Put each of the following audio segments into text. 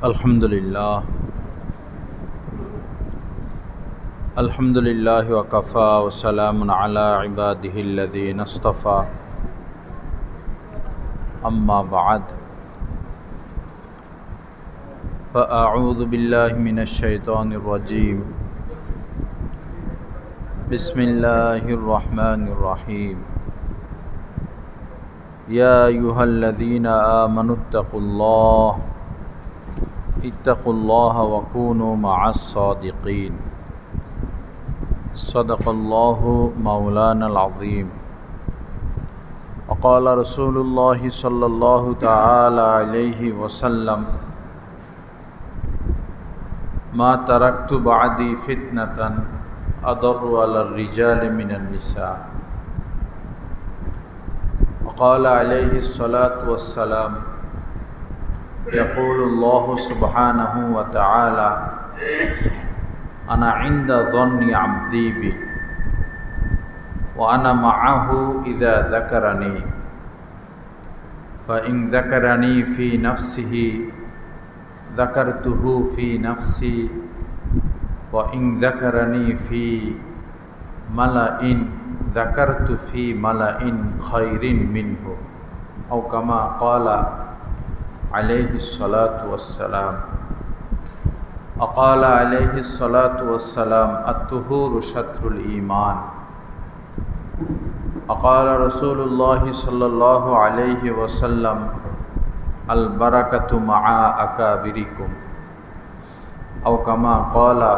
अल्हम्दुलिल्लाह वकफ़ा वसलामुन अला इबादिहिल्लज़ीना इस्तफ़ा अम्मा बअद फ़अऊज़ु बिल्लाहि मिनश शैतानिर रजीम बिस्मिल्लाहिर रहमानिर रहीम या अय्युहल्लज़ीना इत्तक़ुल्लाह वकूनू मअस्सादिक़ीन सदक़ल्लाहु मौलानल अज़ीम वक़ाल रसूलुल्लाहि सल्लल्लाहु तआला अलैहि वसल्लम मा तरक्तु बअदी फितनतन अदर्रु अलर रिजालि मिनन निसा वक़ाल अलैहि स्सलातु वस्सलाम यक़ूलुल्लाहु सुब्हानहु व तआला अना इंदा ज़न्नि अब्दी बी व अना मअहु इज़ा ज़करनी फ़इन ज़करनी फ़ी नफ़्सिही ज़करतुहु फ़ी नफ़्सी व इन ज़करनी फ़ी मलइन ज़करतु फ़ी मलइन खैरिन मिन्हु औ कमा क़ाला अलैहिस्सलातु वस्सलाम अक़ाल अलैहिस्सलातु वस्सलाम अत्तुहूरु शत्रुल ईमान अक़ाल रसूलुल्लाहि सल्लल्लाहु अलैहि वसल्लम अल बरकतु मआ अकाबिरिकुम औ कमा क़ाला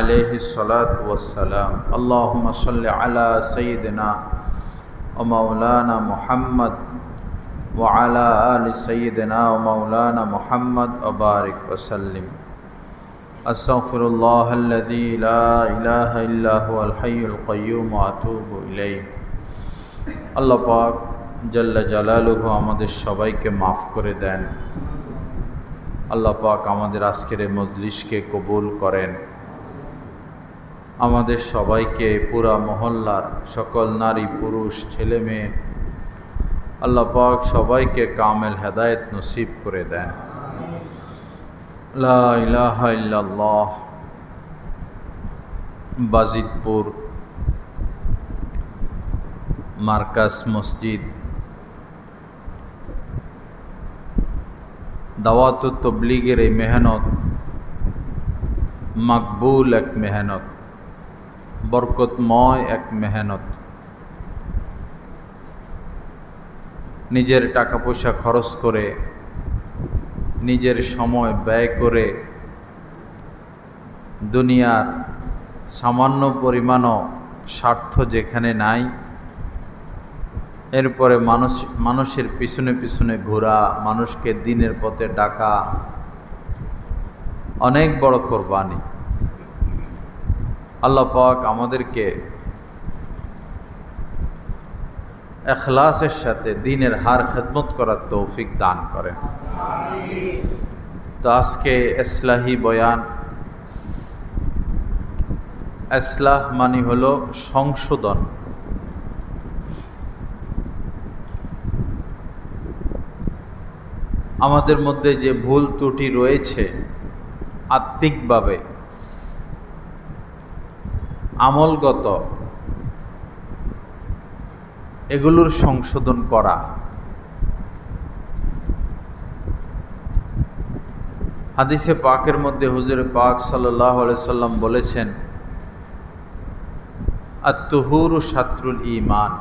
अलैहिस्सलातु वस्सलाम अल्लाहुम्मा सल्लि अला सय्यिदिना व मौलाना मुहम्मद व अला आलि सय्यिदिना व मौलाना मुहम्मद व बारिक वसल्लिम अस्तग़फिरुल्लाहल्लज़ी ला इलाहा इल्ला हुवल हय्युल क़य्यूम व अतूबु इलैहि। আল্লাহ পাক জাল্লা জালালুহু আমাদের সবাইকে মাফ করে দেন। আল্লাহ পাক আমাদের আজকের এই মজলিসকে কবুল করেন। আমাদের সবাইকে পুরা মহল্লার সকল নারী পুরুষ ছেলে মেয়ে আল্লাহ পাক সবাইকে কামেল হেদায়েত নসিব করে দেন। লা ইলাহা ইল্লাল্লাহ। বাজিতপুর মার্কাজ মসজিদ দাওয়াত ও তবলিগের এই মেহনত মকবুল এক মেহনত, বরকতময় এক মেহনত। নিজের টাকা পয়সা খরচ করে, নিজের সময় ব্যয় করে, দুনিয়ার সামান্য পরিমাণও স্বার্থ যেখানে নাই, এরপরে মানুষের পিছনে পিছনে ঘোরা, মানুষকে দিনের পথে ডাকা অনেক বড় কোরবানি। আল্লাহ পাক আমাদেরকে ইখলাসের সাথে দিনের হার খেদমত করার তৌফিক দান করেন। তো আজকে ইসলাহি বয়ান। ইসলাহ মানে হলো সংশোধন। আমাদের মধ্যে যে ভুল ত্রুটি রয়েছে আত্মিকভাবে, আমলগত, এগুলোর সংশোধন করা। হাদিসে পাকের মধ্যে হুজুর পাক সাল্লাল্লাহু আলাইহি সাল্লাম বলেছেন, আত-তুহুরু শাত্রুল ঈমান।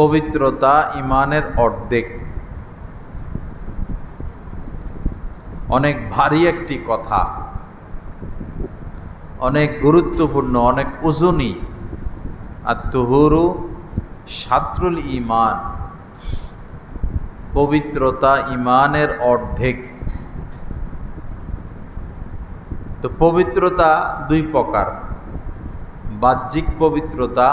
পবিত্রতা ঈমানের অর্ধেক। অনেক ভারী একটি কথা, অনেক গুরুত্বপূর্ণ, অনেক ওজনী। আত-তুহুরু শাত্রুল ঈমান। পবিত্রতা ঈমানের অর্ধেক। তো পবিত্রতা দুই প্রকার, বাহ্যিক পবিত্রতা,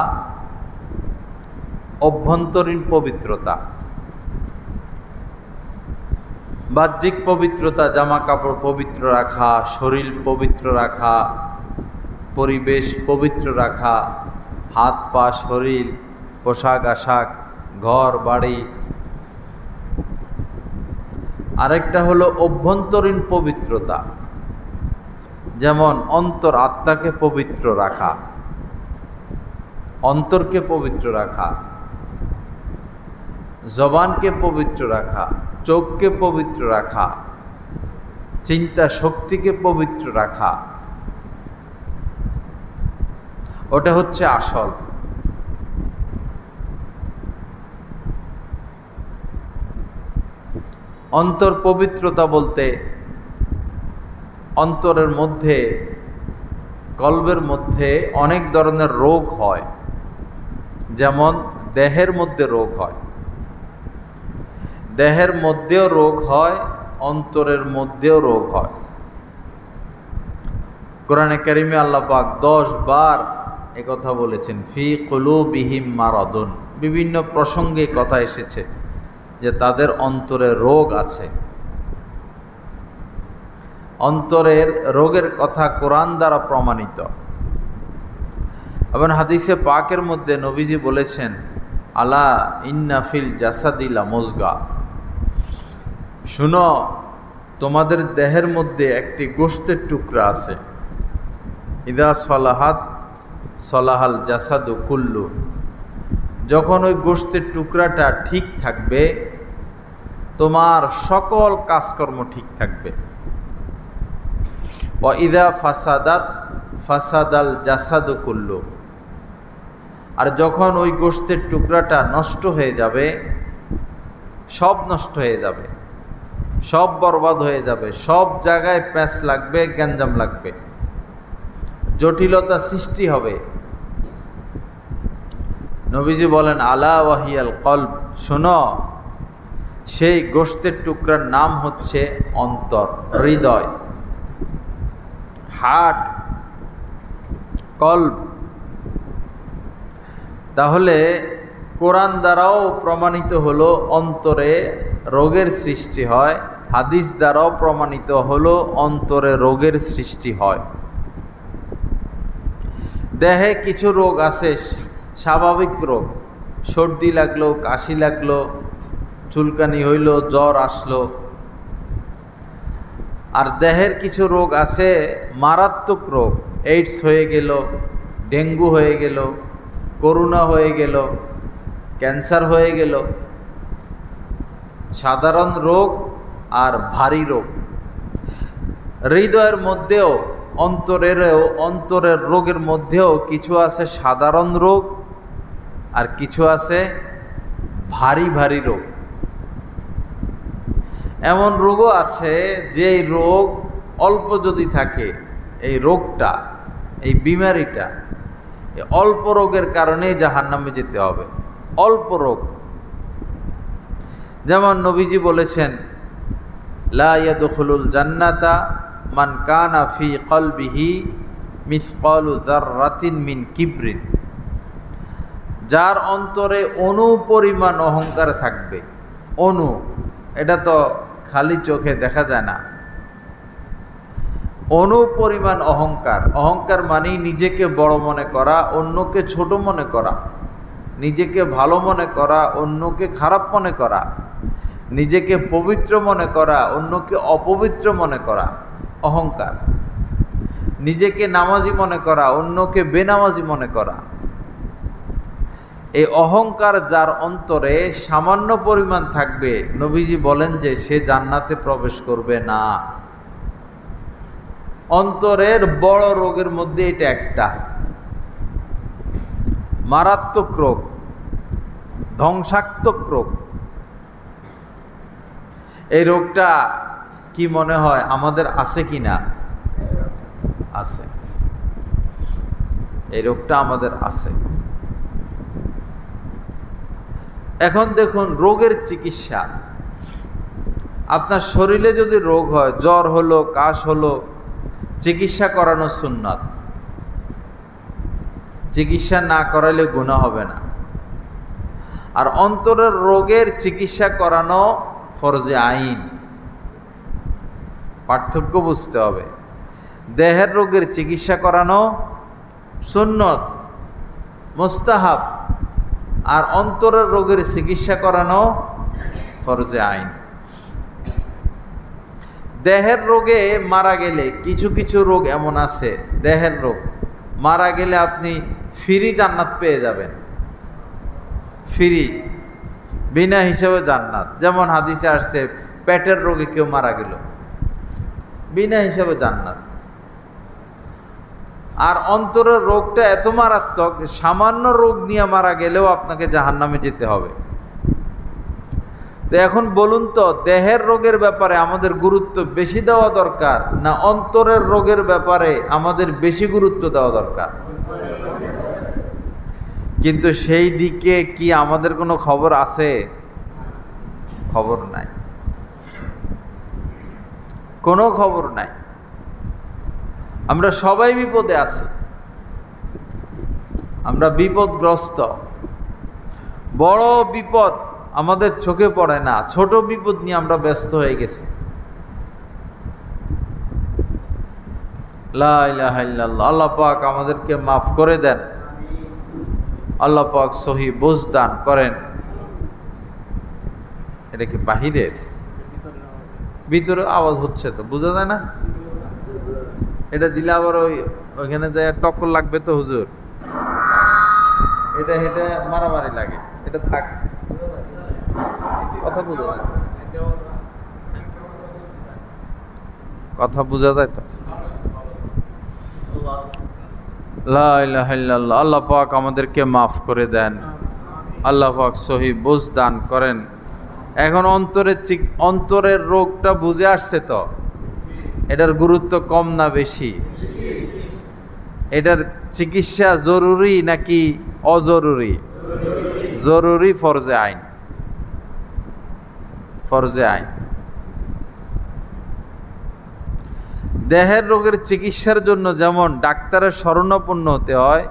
অভ্যন্তরীণ পবিত্রতা। বাহ্যিক পবিত্রতা জামা কাপড় পবিত্র রাখা, শরীর পবিত্র রাখা, পরিবেশ পবিত্র রাখা, হাত পা শরীর পোশাক আশাক ঘর বাড়ি আরেকটা হলো অভ্যন্তরীণ পবিত্রতা, যেমন অন্তর আত্মাকে পবিত্র রাখা, অন্তরকে পবিত্র রাখা, জবানকে পবিত্র রাখা, চোখকে পবিত্র রাখা, চিন্তা শক্তিকে পবিত্র রাখা, ওটা হচ্ছে আসল। অন্তর পবিত্রতা বলতে অন্তরের মধ্যে, কলবের মধ্যে অনেক ধরনের রোগ হয়, যেমন দেহের মধ্যে রোগ হয়, দেহের মধ্যেও রোগ হয়, অন্তরের মধ্যেও রোগ হয়। কোরআনে কারিমে আল্লাহ পাক 10 বার একথা বলেছেন, ফি কুলুবিহিম মারাদুন। বিভিন্ন প্রসঙ্গে কথা এসেছে যে তাদের অন্তরে রোগ আছে। অন্তরের রোগের কথা কোরআন দ্বারা প্রমাণিত। এবং হাদিসে পাকের মধ্যে নবীজি বলেছেন, আলা ইন্না ফিল জাসাদিলা মুজগা, শুনো তোমাদের দেহের মধ্যে একটি গোশতের টুকরা আছে, ইদা সলাহাত সলাহাল জাসাদু কুল্লু, যখন ওই গোশতের টুকরাটা ঠিক থাকবে তোমার সকল কাজকর্ম ঠিক থাকবে। ওয়া ইদা ফাসাদাত ফাসাদাল জাসাদু কুল্লু, আর যখন ওই গোশতের টুকরাটা নষ্ট হয়ে যাবে, সব নষ্ট হয়ে যাবে, সব বরবাদ হয়ে যাবে, সব জায়গায় প্যাঁচ লাগবে, গ্যাঞ্জাম লাগবে, জটিলতা সৃষ্টি হবে। নবীজি বলেন, আলা ওয়াহিয়াল কলব, শোনো সেই গোশতের টুকরার নাম হচ্ছে অন্তর, হৃদয়, হার্ট, কলব। তাহলে কোরআন দ্বারাও প্রমাণিত হলো অন্তরে রোগের সৃষ্টি হয়, হাদিস দ্বারাও প্রমাণিত হলো অন্তরে রোগের সৃষ্টি হয়। দেহে কিছু রোগ আছে স্বাভাবিক রোগ, সর্দি লাগলো, কাশি লাগলো, চুলকানি হইল, জ্বর আসলো। আর দেহের কিছু রোগ আছে মারাত্মক রোগ, এইডস হয়ে গেল, ডেঙ্গু হয়ে গেল, করোনা হয়ে গেল, ক্যান্সার হয়ে গেল। সাধারণ রোগ আর ভারী রোগ। হৃদয়ের মধ্যেও অন্তরের রোগের মধ্যেও কিছু আছে সাধারণ রোগ আর কিছু আছে ভারী ভারী রোগ। এমন রোগও আছে যে রোগ অল্প যদি থাকে, এই রোগটা, এই বিমারিটা, অল্প রোগের কারণে জাহান্নামে যেতে হবে, অল্প রোগ। যেমন নবীজি বলেছেন, লা ইয়াদখুলুল জান্নাতা মান কানা ফি কলবিহি মিসকালু যাররাতিন মিন কিবরিন, যার অন্তরে অণু পরিমাণ অহংকার থাকবে। অণু, এটা তো খালি চোখে দেখা যায় না। অণু পরিমাণ অহংকার, অহংকার মানেই নিজেকে বড় মনে করা, অন্যকে ছোট মনে করা, নিজেকে ভালো মনে করা, অন্যকে খারাপ মনে করা, নিজেকে পবিত্র মনে করা, অন্যকে অপবিত্র মনে করা, অহংকার। নিজেকে নামাজি মনে করা, অন্যকে বেনামাজি মনে করা। এই অহংকার যার অন্তরে সামান্য পরিমাণ থাকবে, নবীজি বলেন যে সে জান্নাতে প্রবেশ করবে না। অন্তরের বড় রোগের মধ্যে এটা একটা মারাত্মক রোগ, ধ্বংসাত্মক রোগ। এই রোগটা কি মনে হয় আমাদের আছে কি না? আছে। এই রোগটা আমাদের আছে। এখন দেখুন রোগের চিকিৎসা। আপনার শরীরে যদি রোগ হয়, জ্বর হলো, কাশ হলো, চিকিৎসা করানো সুন্নাত। চিকিৎসা না করালে গুনাহ হবে না। আর অন্তরের রোগের চিকিৎসা করানো ফরজে আইন। পার্থক্য বুঝতে হবে। দেহের রোগের চিকিৎসা করানো সুন্নত, মুস্তাহাব, আর অন্তরের রোগের চিকিৎসা করানো ফরজে আইন। দেহের রোগে মারা গেলে কিছু কিছু রোগ এমন আছে, দেহের রোগ মারা গেলে আপনি ফ্রি জান্নাত পেয়ে যাবেন, ফ্রি বিনা হিসাবে জান্নাত। যেমন হাদিসে আসছে, পেটের রোগে কেউ মারা গেল, বিনা হিসাবে জান্নাত। আর অন্তরের রোগটা এত মারাত্মক, সামান্য রোগ নিয়ে মারা গেলেও আপনাকে জাহান্নামে যেতে হবে। তো এখন বলুন তো, দেহের রোগের ব্যাপারে আমাদের গুরুত্ব বেশি দেওয়া দরকার না অন্তরের রোগের ব্যাপারে আমাদের বেশি গুরুত্ব দেওয়া দরকার? কিন্তু সেই দিকে কি আমাদের কোনো খবর আছে? খবর নাই, কোনো খবর নাই। আমরা সবাই বিপদে আছি, আমরা বিপদগ্রস্ত। বড় বিপদ আমাদের চোখে পড়ে না, ছোট বিপদ নিয়ে আমরা ব্যস্ত হয়ে গেছি। লা ইলাহা ইল্লাল্লাহ। আল্লাহ পাক আমাদেরকে মাফ করে দেন, আল্লাহ পাক সহি বুঝ দান করেন। এটা কি বাহিরের? ভিতরে আওয়াজ হচ্ছে তো, বোঝা যায় না। এটা দিলে আবার ওইখানে যায় টক্কর লাগবে তো হুজুর, এটা হেঁটে মারামারি লাগে। এটা থাক, কথা বোঝা যায়, কথা বোঝা যায় তো। লা ইলাহা ইল্লাল্লাহ। আল্লাহ পাক আমাদেরকে মাফ করে দেন, আল্লাহ পাক সহি বুঝ দান করেন। এখন অন্তরের রোগটা বুঝে আসছে তো, এটার গুরুত্ব কম না বেশি? এটার চিকিৎসা জরুরি নাকি অজরুরি? জরুরি, ফরজে আইন, ফরজে আইন। দেহের রোগের চিকিৎসার জন্য যেমন ডাক্তারের শরণাপন্ন হতে হয়,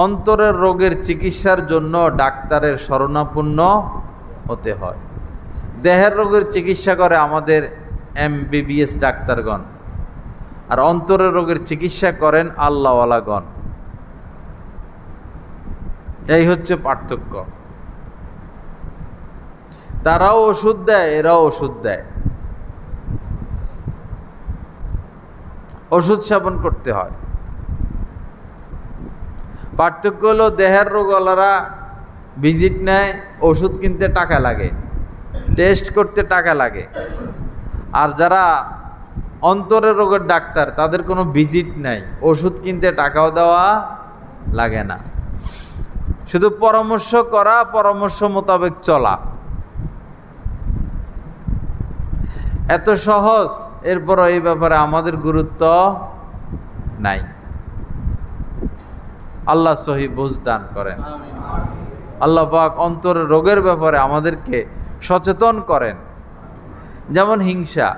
অন্তরের রোগের চিকিৎসার জন্য ডাক্তারের শরণাপন্ন হতে হয়। দেহের রোগের চিকিৎসা করে আমাদের MBBS ডাক্তারগণ, আর অন্তরের রোগের চিকিৎসা করেন আল্লাহওয়ালাগণ। এই হচ্ছে পার্থক্য। তারাও ওষুধ দেয়, এরাও ওষুধ দেয়, ওষুধ সেবন করতে হয়। পার্থক্য হলো, দেহের রোগওয়ালারা ভিজিট নেয়, ওষুধ কিনতে টাকা লাগে, টেস্ট করতে টাকা লাগে। আর যারা অন্তরের রোগের ডাক্তার, তাদের কোনো ভিজিট নাই, ওষুধ কিনতে টাকাও দেওয়া লাগে না, শুধু পরামর্শ করা, পরামর্শ মোতাবেক চলা। এত সহজ, এরপরও এই ব্যাপারে আমাদের গুরুত্ব নাই। আল্লাহ সহি বুঝ দান করেন। আল্লাহ পাক অন্তরের রোগের ব্যাপারে আমাদেরকে সচেতন করেন। যেমন হিংসা,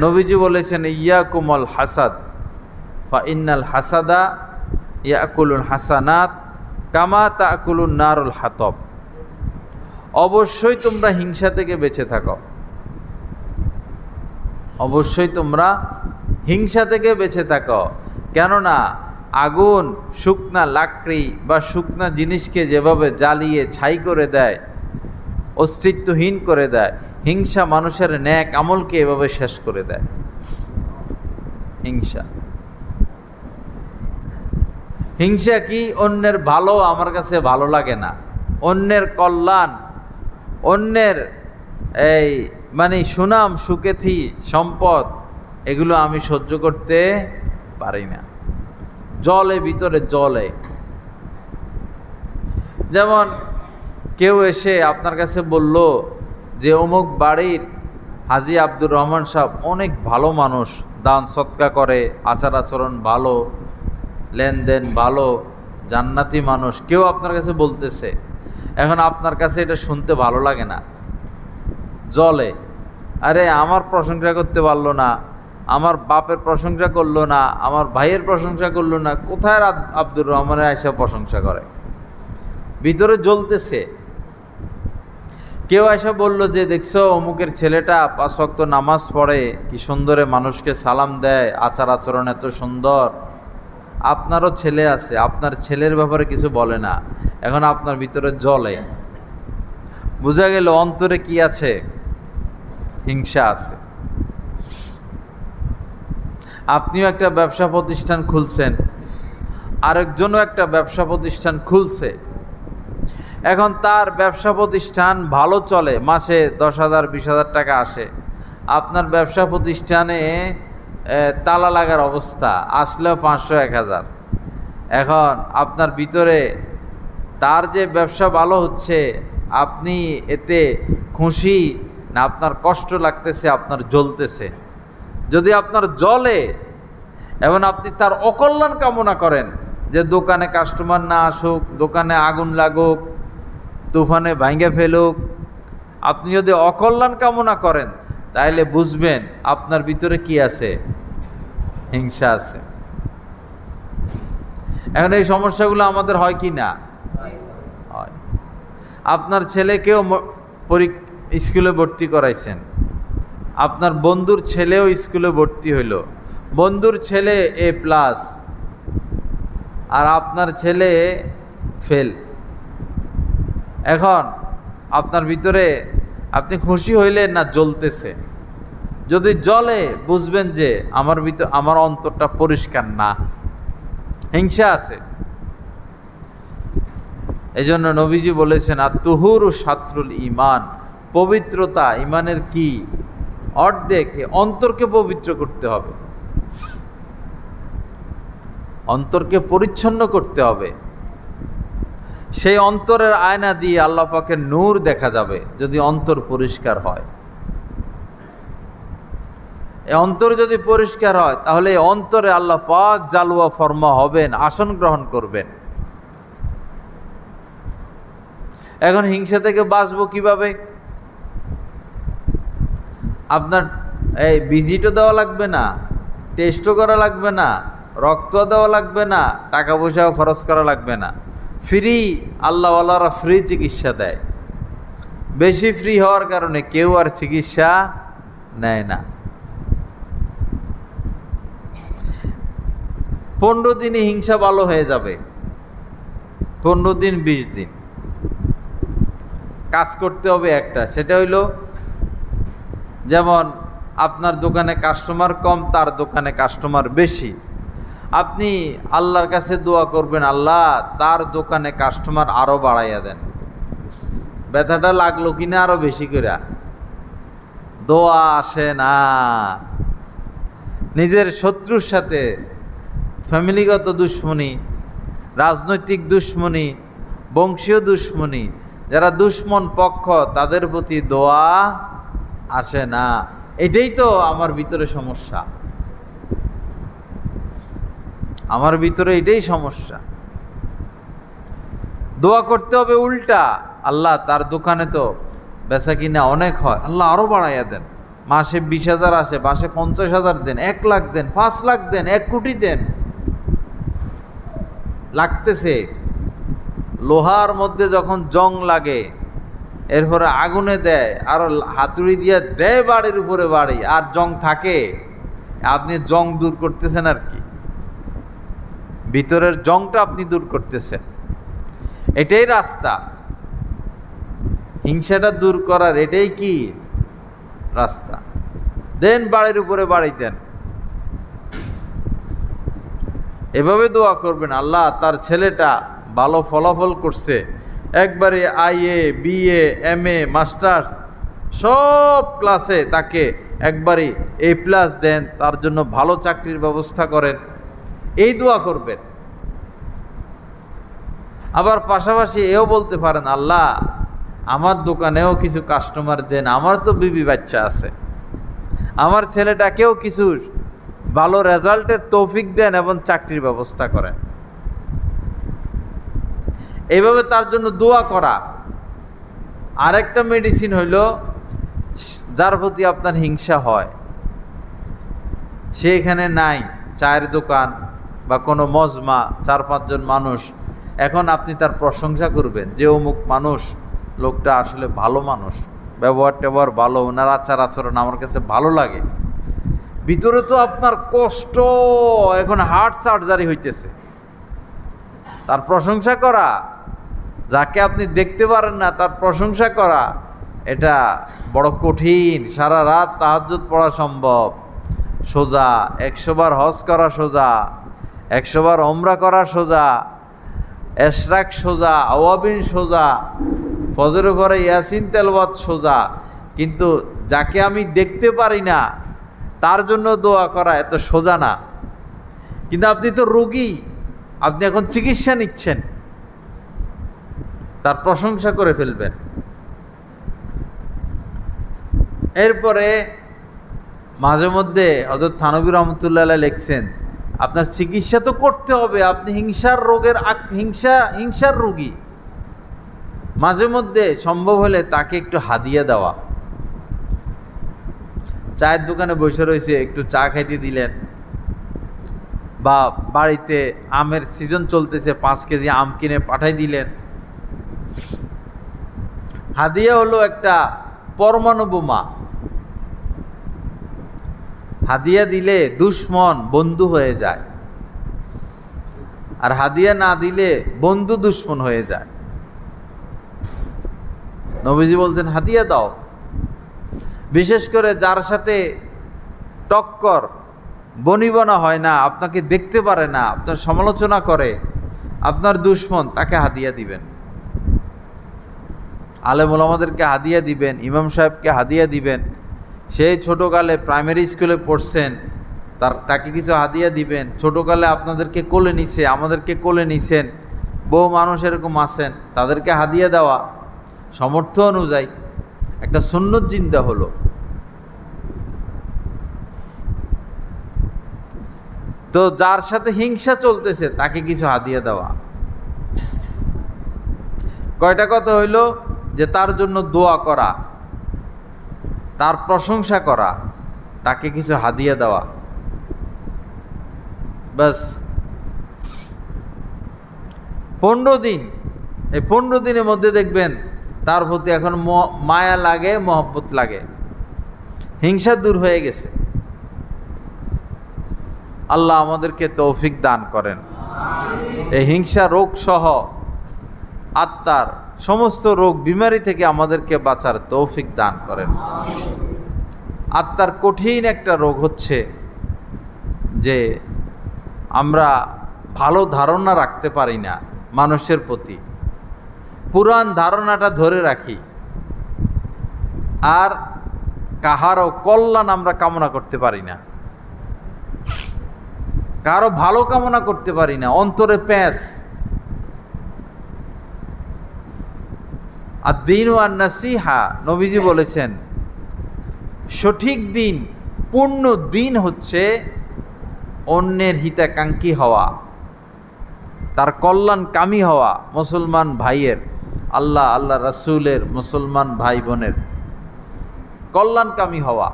নবীজি বলেছেন, ইয়াকুমুল হাসাদ ফা ইন্নাল হাসাদা ইয়াকুলুল হাসানাত কামা তাকুলুন নারুল হাতব। অবশ্যই তোমরা হিংসা থেকে বেঁচে থাকো, অবশ্যই তোমরা হিংসা থেকে বেঁচে থাকো। কেননা আগুন শুকনা লাকড়ি বা শুকনা জিনিসকে যেভাবে জ্বালিয়ে ছাই করে দেয়, অস্তিত্বহীন করে দেয়, হিংসা মানুষের নেক আমলকে এভাবে শেষ করে দেয়। হিংসা, হিংসা কি? অন্যের ভালো আমার কাছে ভালো লাগে না, অন্যের কল্যাণ, অন্যের এই মানে সুনাম, সুখ্যাতি, সম্পদ, এগুলো আমি সহ্য করতে পারি না। জলে, ভিতরে জলে। যেমন কেউ এসে আপনার কাছে বলল যে অমুক বাড়ির হাজী আব্দুর রহমান সাহেব অনেক ভালো মানুষ, দান সৎকা করে, আচার আচরণ ভালো, লেনদেন ভালো, জান্নাতি মানুষ, কেউ আপনার কাছে বলতেছে। এখন আপনার কাছে এটা শুনতে ভালো লাগে না, জলে। আরে আমার প্রশংসা করতে পারলো না, আমার বাপের প্রশংসা করলো না, আমার ভাইয়ের প্রশংসা করলো না, কোথায় আব্দুর রহমানের আয়সা প্রশংসা করে, ভিতরে জ্বলতেছে। কেউ এসে বলল যে দেখছো অমুকের ছেলেটা 5 ওয়াক্ত নামাজ পড়ে, কি সুন্দরে মানুষকে সালাম দেয়, আচার আচরণ এত সুন্দর। আপনারও ছেলে আছে, আপনার ছেলের ব্যাপারে কিছু বলে না, এখন আপনার ভিতরে জ্বলে। বোঝা গেল অন্তরে কি আছে? হিংসা আছে। আপনিও একটা ব্যবসা প্রতিষ্ঠান খুলছেন, আরেকজনও একটা ব্যবসা প্রতিষ্ঠান খুলছে। এখন তার ব্যবসা প্রতিষ্ঠান ভালো চলে, মাসে 10,000 20,000 টাকা আসে। আপনার ব্যবসা প্রতিষ্ঠানে তালা লাগার অবস্থা, আসলেও 500 1000। এখন আপনার ভিতরে তার যে ব্যবসা ভালো হচ্ছে, আপনি এতে খুশি না আপনার কষ্ট লাগতেছে, আপনার জ্বলতেছে? যদি আপনার জ্বলে এবং আপনি তার অকল্যাণ কামনা করেন যে দোকানে কাস্টমার না আসুক, দোকানে আগুন লাগুক, তুফানে ভাঙ্গে ফেলুক, আপনি যদি অকল্যাণ কামনা করেন, তাহলে বুঝবেন আপনার ভিতরে কি আছে? হিংসা আছে। এখন এই সমস্যাগুলো আমাদের হয় কি না? হয়। আপনার ছেলেকেও স্কুলে ভর্তি করাইছেন, আপনার বন্ধুর ছেলেও স্কুলে ভর্তি হইল, বন্ধুর ছেলে A+, আর আপনার ছেলে ফেল। এখন আপনার ভিতরে আপনি খুশি হইলেন না জ্বলতেছে? যদি জ্বলে, বুঝবেন যে আমার অন্তরটা পরিষ্কার না, হিংসা আছে। এই জন্য নবীজি বলেছেন, আত-তুহুরু শাত্রুল ঈমান, পবিত্রতা ঈমানের কি অর্ধেক। অন্তরকে পবিত্র করতে হবে, অন্তরকে পরিচ্ছন্ন করতে হবে। সেই অন্তরের আয়না দিয়ে আল্লাহ পাকের নূর দেখা যাবে যদি অন্তর পরিষ্কার হয়। এই অন্তর যদি পরিষ্কার হয়, তাহলে এই অন্তরে আল্লাহ পাক জালওয়া ফরমা হবেন, আসন গ্রহণ করবেন। এখন হিংসা থেকে বাঁচবো কিভাবে? আপনার এই ভিজিটও দেওয়া লাগবে না, টেস্টও করা লাগবে না, রক্ত দেওয়া লাগবে না, টাকা পয়সাও খরচ করা লাগবে না। ফ্রি, আল্লাহওয়ালারা ফ্রি চিকিৎসা দেয়। বেশি ফ্রি হওয়ার কারণে কেউ আর চিকিৎসা নেয় না। 15 দিনে হিংসা ভালো হয়ে যাবে, 15 দিন 20 দিন। কাজ করতে হবে একটা, সেটা হইল যেমন আপনার দোকানে কাস্টমার কম, তার দোকানে কাস্টমার বেশি। আপনি আল্লাহর কাছে দোয়া করবেন, আল্লাহ তার দোকানে কাস্টমার আরো বাড়াইয়া দেন। ব্যথাটা লাগলো কিনা আরো বেশি করে? দোয়া আসে না। নিজের শত্রুর সাথে ফ্যামিলিগত দুশ্মনী, রাজনৈতিক দুশ্মনী, বংশীয় দুশ্মনী, যারা দুশ্মন পক্ষ, তাদের প্রতি দোয়া আসে না। এটাই তো আমার ভিতরে সমস্যা, আমার ভিতরে এটাই সমস্যা। দোয়া করতে হবে উল্টা, আল্লাহ তার দোকানে তো বেচা কিনা অনেক হয়, আল্লাহ আরো বাড়াইয়া দেন। মাসে 20,000 আসে, মাসে 50,000 দেন, 1 লাখ দেন, 5 লাখ দেন, 1 কোটি দেন। লাগতেছে। লোহার মধ্যে যখন জং লাগে, এরপরে আগুনে দেয়, আর হাতুড়ি দিয়ে দেয় বাড়ির উপরে বাড়ি, আর জং থাকে। আপনি জং দূর করতেছেন আর কি, ভিতরের জংটা আপনি দূর করতেছেন। এটাই রাস্তা, হিংসাটা দূর করার এটাই কি রাস্তা। দেন বাড়ির উপরে বাড়ি দেন। এভাবে দোয়া করবেন, আল্লাহ তার ছেলেটা ভালো ফলাফল করছে, একবারে IA BA MA মাস্টার্স সব ক্লাসে তাকে একবারে A+ দেন, তার জন্য ভালো চাকরির ব্যবস্থা করেন। এই দোয়া করবেন। আবার পাশাপাশি এও বলতে পারেন, আল্লাহ আমার দোকানেও কিছু কাস্টমার দেন, আমার তো বিবি বাচ্চা আছে, আমার ছেলেটাকেও কিছু ভালো রেজাল্টের তৌফিক দেন এবং চাকরির ব্যবস্থা করেন। এইভাবে তার জন্য দোয়া করা। আরেকটা মেডিসিন হইল, যার প্রতি আপনার হিংসা হয়, সে এখানে নাই, চায়ের দোকান বা কোনো মজমা, 4-5 জন মানুষ, এখন আপনি তার প্রশংসা করবেন যে অমুক মানুষ, লোকটা আসলে ভালো মানুষ, ব্যবহার ট্যাবহার ভালো, ওনার আচার আচরণ আমার কাছে ভালো লাগে। ভিতরে তো আপনার কষ্ট, এখন হার্ট সার্জারি হইতেছে। তার প্রশংসা করা, যাকে আপনি দেখতে পারেন না তার প্রশংসা করা, এটা বড় কঠিন। সারা রাত তাহাজ্জুদ পড়া সম্ভব সোজা, 100 বার হজ করা সোজা, 100 বার ওমরা করা সোজা, এশরাক সোজা, আওয়াবিন সোজা, ফজরের পরে ইয়াসিন তেলাওয়াত সোজা, কিন্তু যাকে আমি দেখতে পারি না তার জন্য দোয়া করা এত সোজা না। কিন্তু আপনি তো রোগী, আপনি এখন চিকিৎসা নিচ্ছেন, তার প্রশংসা করে ফেলবেন। এরপরে মাঝে মধ্যে হযরত থানভী রহমতুল্লাহ আলাইহি লিখছেন, আপনার চিকিৎসা তো করতে হবে, আপনি হিংসার রোগী। মাঝে মধ্যে সম্ভব হলে তাকে একটু হাদিয়া দেওয়া। চায়ের দোকানে বসে রয়েছে, একটু চা খাইতে দিলেন, বা বাড়িতে আমের সিজন চলতেছে, 5 কেজি আম কিনে পাঠাই দিলেন। হাদিয়া হলো একটা পরমাণু বোমা। হাদিয়া দিলে দুশ্মন বন্ধু হয়ে যায়, আর হাদিয়া না দিলে বন্ধু দুশ্মন হয়ে যায়। নবীজি বলতেন হাদিয়া দাও। বিশেষ করে যার সাথে টক্কর বনিবনা হয় না, আপনাকে দেখতে পারে না, আপনার সমালোচনা করে, আপনার দুশ্মন, তাকে হাদিয়া দিবেন। আলেম ওলামাদেরকে হাদিয়া দিবেন, ইমাম সাহেবকে হাদিয়া দিবেন। সেই ছোটোকালে প্রাইমারি স্কুলে পড়ছেন, তাকে কিছু হাদিয়া দিবেন। ছোটোকালে আপনাদেরকে কোলে নিছে, আমাদেরকে কোলে নিছেন, বহু মানুষ এরকম আছেন, তাদেরকে হাদিয়া দেওয়া সামর্থ্য অনুযায়ী একটা সুন্নত জিন্দা হলো। তো যার সাথে হিংসা চলতেছে তাকে কিছু হাদিয়া দেওয়া। কয়টা কথা হইল যে তার জন্য দোয়া করা, তার প্রশংসা করা, তাকে কিছু হাদিয়া দেওয়া, বাস। 15 দিন, এই 15 দিনের মধ্যে দেখবেন তার প্রতি এখন মায়া লাগে, মহব্বত লাগে, হিংসা দূর হয়ে গেছে। আল্লাহ আমাদেরকে তৌফিক দান করেন। এই হিংসা রোগ সহ আত্মার সমস্ত রোগ বিমারি থেকে আমাদেরকে বাঁচার তৌফিক দান করেন। আত্মার কঠিন একটা রোগ হচ্ছে যে আমরা ভালো ধারণা রাখতে পারি না মানুষের প্রতি, পুরান ধারণাটা ধরে রাখি, আর কাহারও কল্যাণ আমরা কামনা করতে পারি না, কারো ভালো কামনা করতে পারি না, অন্তরে প্যাঁচ। আর দিন ও আর নাসিহা, নবীজি বলেছেন সঠিক দিন, পূর্ণ দিন হচ্ছে অন্যের হিতাকাঙ্ক্ষী হওয়া, তার কল্যাণকামী হওয়া, মুসলমান ভাইয়ের, আল্লাহ আল্লাহ রাসূলের, মুসলমান ভাই বোনের কল্যাণকামী হওয়া।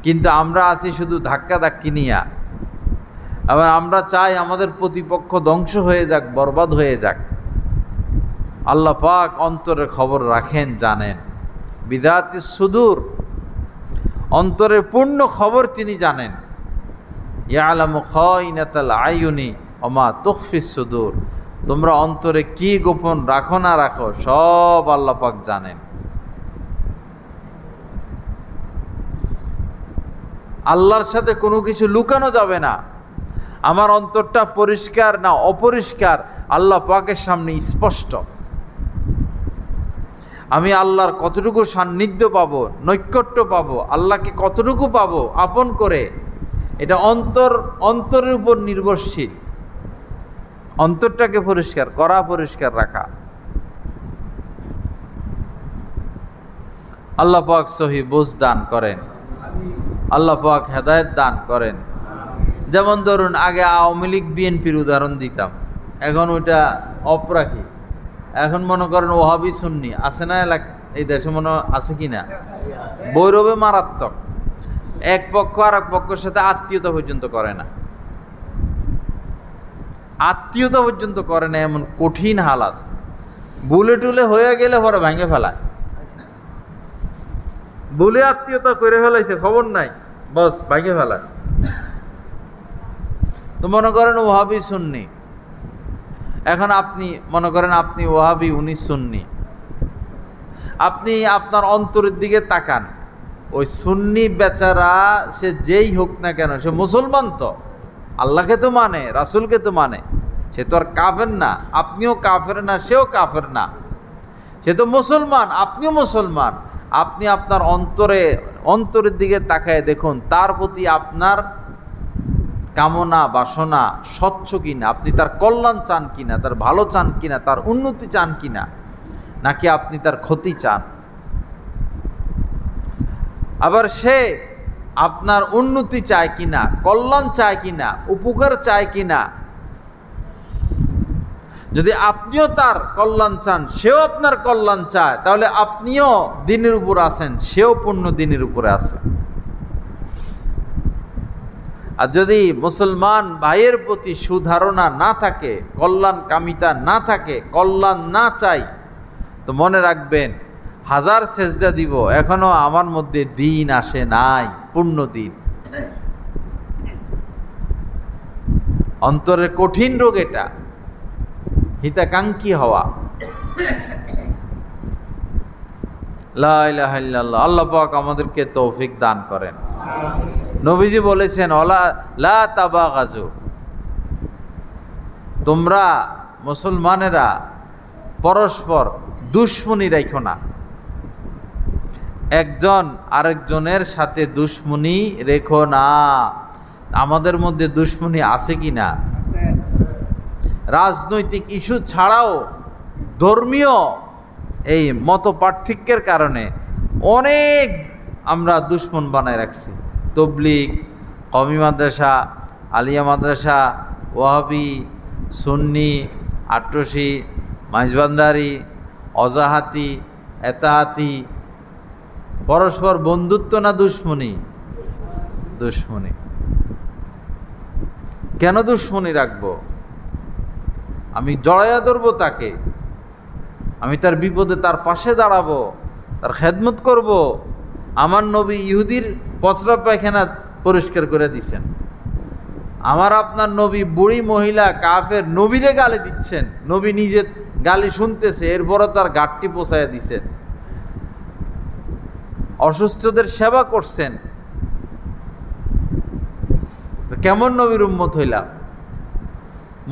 কিন্তু আমরা আছি শুধু ধাক্কা ধাক্কি নিয়া। আবার আমরা চাই আমাদের প্রতিপক্ষ ধ্বংস হয়ে যাক, বরবাদ হয়ে যাক। আল্লাহ পাক অন্তরের খবর রাখেন, জানেন। বিদাতিস সুদূর, অন্তরের পূর্ণ খবর তিনি জানেন। ইয়ালামু খাইনাতাল আয়ুনি ওয়া মা তুখফিস সুদূর, তোমরা অন্তরে কি গোপন রাখো না রাখো সব আল্লাহ পাক জানেন। আল্লাহর সাথে কোনো কিছু লুকানো যাবে না। আমার অন্তরটা পরিষ্কার না অপরিষ্কার আল্লাহ পাকের সামনে স্পষ্ট। আমি আল্লাহর কতটুকু সান্নিধ্য পাবো, নৈকট্য পাবো, আল্লাহকে কতটুকু পাবো আপন করে, এটা অন্তরের উপর নির্ভরশীল। অন্তরটাকে পরিষ্কার করা, পরিষ্কার রাখা। আল্লাহ পাক সহি বুঝ দান করেন, আল্লাহ পাক হেদায়েত দান করেন। যেমন ধরুন আগে আওয়ামী লীগ বিএনপির উদাহরণ দিতাম, এখন ওইটা অফ রাখি। এখন মনে করেন ওহাবি সুন্নি আছে না এই দেশে, মনে আছে কি না? বৈরবে মারাত্মক। এক পক্ষ আর এক পক্ষের সাথে আত্মীয়তা পর্যন্ত করে না, আত্মীয়তা পর্যন্ত করে না, এমন কঠিন হালাত। বুলে টুলে হয়ে গেলে পরে ভেঙে ফেলায়। বলে আত্মীয়তা করে ফেলাইছে, খবর নাই, বস ভেঙে ফেলায়। তো মনে করেন ওহাবি সুন্নি, এখন আপনি মনে করেন আপনি ওহাবি, উনি সুন্নি। আপনি আপনার অন্তরের দিকে তাকান, ওই সুন্নি বেচারা সে যেই হোক না কেন, সে মুসলমান তো, আল্লাহকে তো মানে, রাসূলকে তো মানে, সে তো আর কাফের না। আপনিও কাফের না, সেও কাফের না, সে তো মুসলমান, আপনিও মুসলমান। আপনি আপনার অন্তরের দিকে তাকায় দেখুন, তার প্রতি আপনার কামনা বাসনা স্বচ্ছ কিনা, আপনি তার কল্যাণ চান কিনা, তার ভালো চান কিনা, তার উন্নতি চান কিনা, নাকি আপনি তার ক্ষতি চান। আবার সে আপনার উন্নতি চায় কিনা, কল্যাণ চায় কিনা, উপকার চায় কিনা। যদি আপনিও তার কল্যাণ চান, সেও আপনার কল্যাণ চায়, তাহলে আপনিও দ্বীনের উপর আছেন, সেও পূর্ণ দ্বীনের উপরে আছে। আর যদি মুসলমান ভাইয়ের প্রতি সুধারণা না থাকে, কল্যাণ কামিতা না থাকে, কল্যাণ না চাই, তো মনে রাখবেন, হাজার সেজদা দিব, এখনো আমার মধ্যে দিন আসে নাই, পূর্ণ দিন। অন্তরের কঠিন রোগ এটা, হিতাকাঙ্ক্ষী হওয়া। লা ইলাহা ইল্লাল্লাহ। আল্লাহ পাক আমাদেরকে তৌফিক দান করেন। নবীজি বলেছেন, লা তাবাগাজু, তোমরা মুসলমানেরা পরস্পর দুশ্মনী রাখো না। একজন আরেকজনের সাথে দুশ্মনী রেখো না। আমাদের মধ্যে দুশ্মনী আছে কি না? রাজনৈতিক ইস্যু ছাড়াও ধর্মীয় এই মত পার্থক্যের কারণে অনেক আমরা দুশ্মন বানায় রাখছি। তবলিগ, কওমি মাদ্রাসা, আলিয়া মাদ্রাসা, ওয়াহাবি, সুন্নি, আট্রসি, মাইজবান্দারি, অজাহাতি, এতাহাতি, পরস্পর বন্ধুত্ব না দুশ্মনী? দুশ্মনী। কেন দুশ্মনী রাখবো? আমি জড়াইয়া ধরবো তাকে, আমি তার বিপদে তার পাশে দাঁড়াবো, তার খেদমত করব। আমার নবী ইহুদির পচরা পায়খানা পরিষ্কার করে দিচ্ছেন, আমার আপনার নবী বুড়ি মহিলা কাফের নবীরে গালি দিচ্ছেন, নবী নিজে গালি শুনতেছে, এরপরও তার গাঁটটি পোছাইয়া দিচ্ছেন, অসুস্থদের সেবা করছেন। কেমন নবীর উম্মত হইলাম?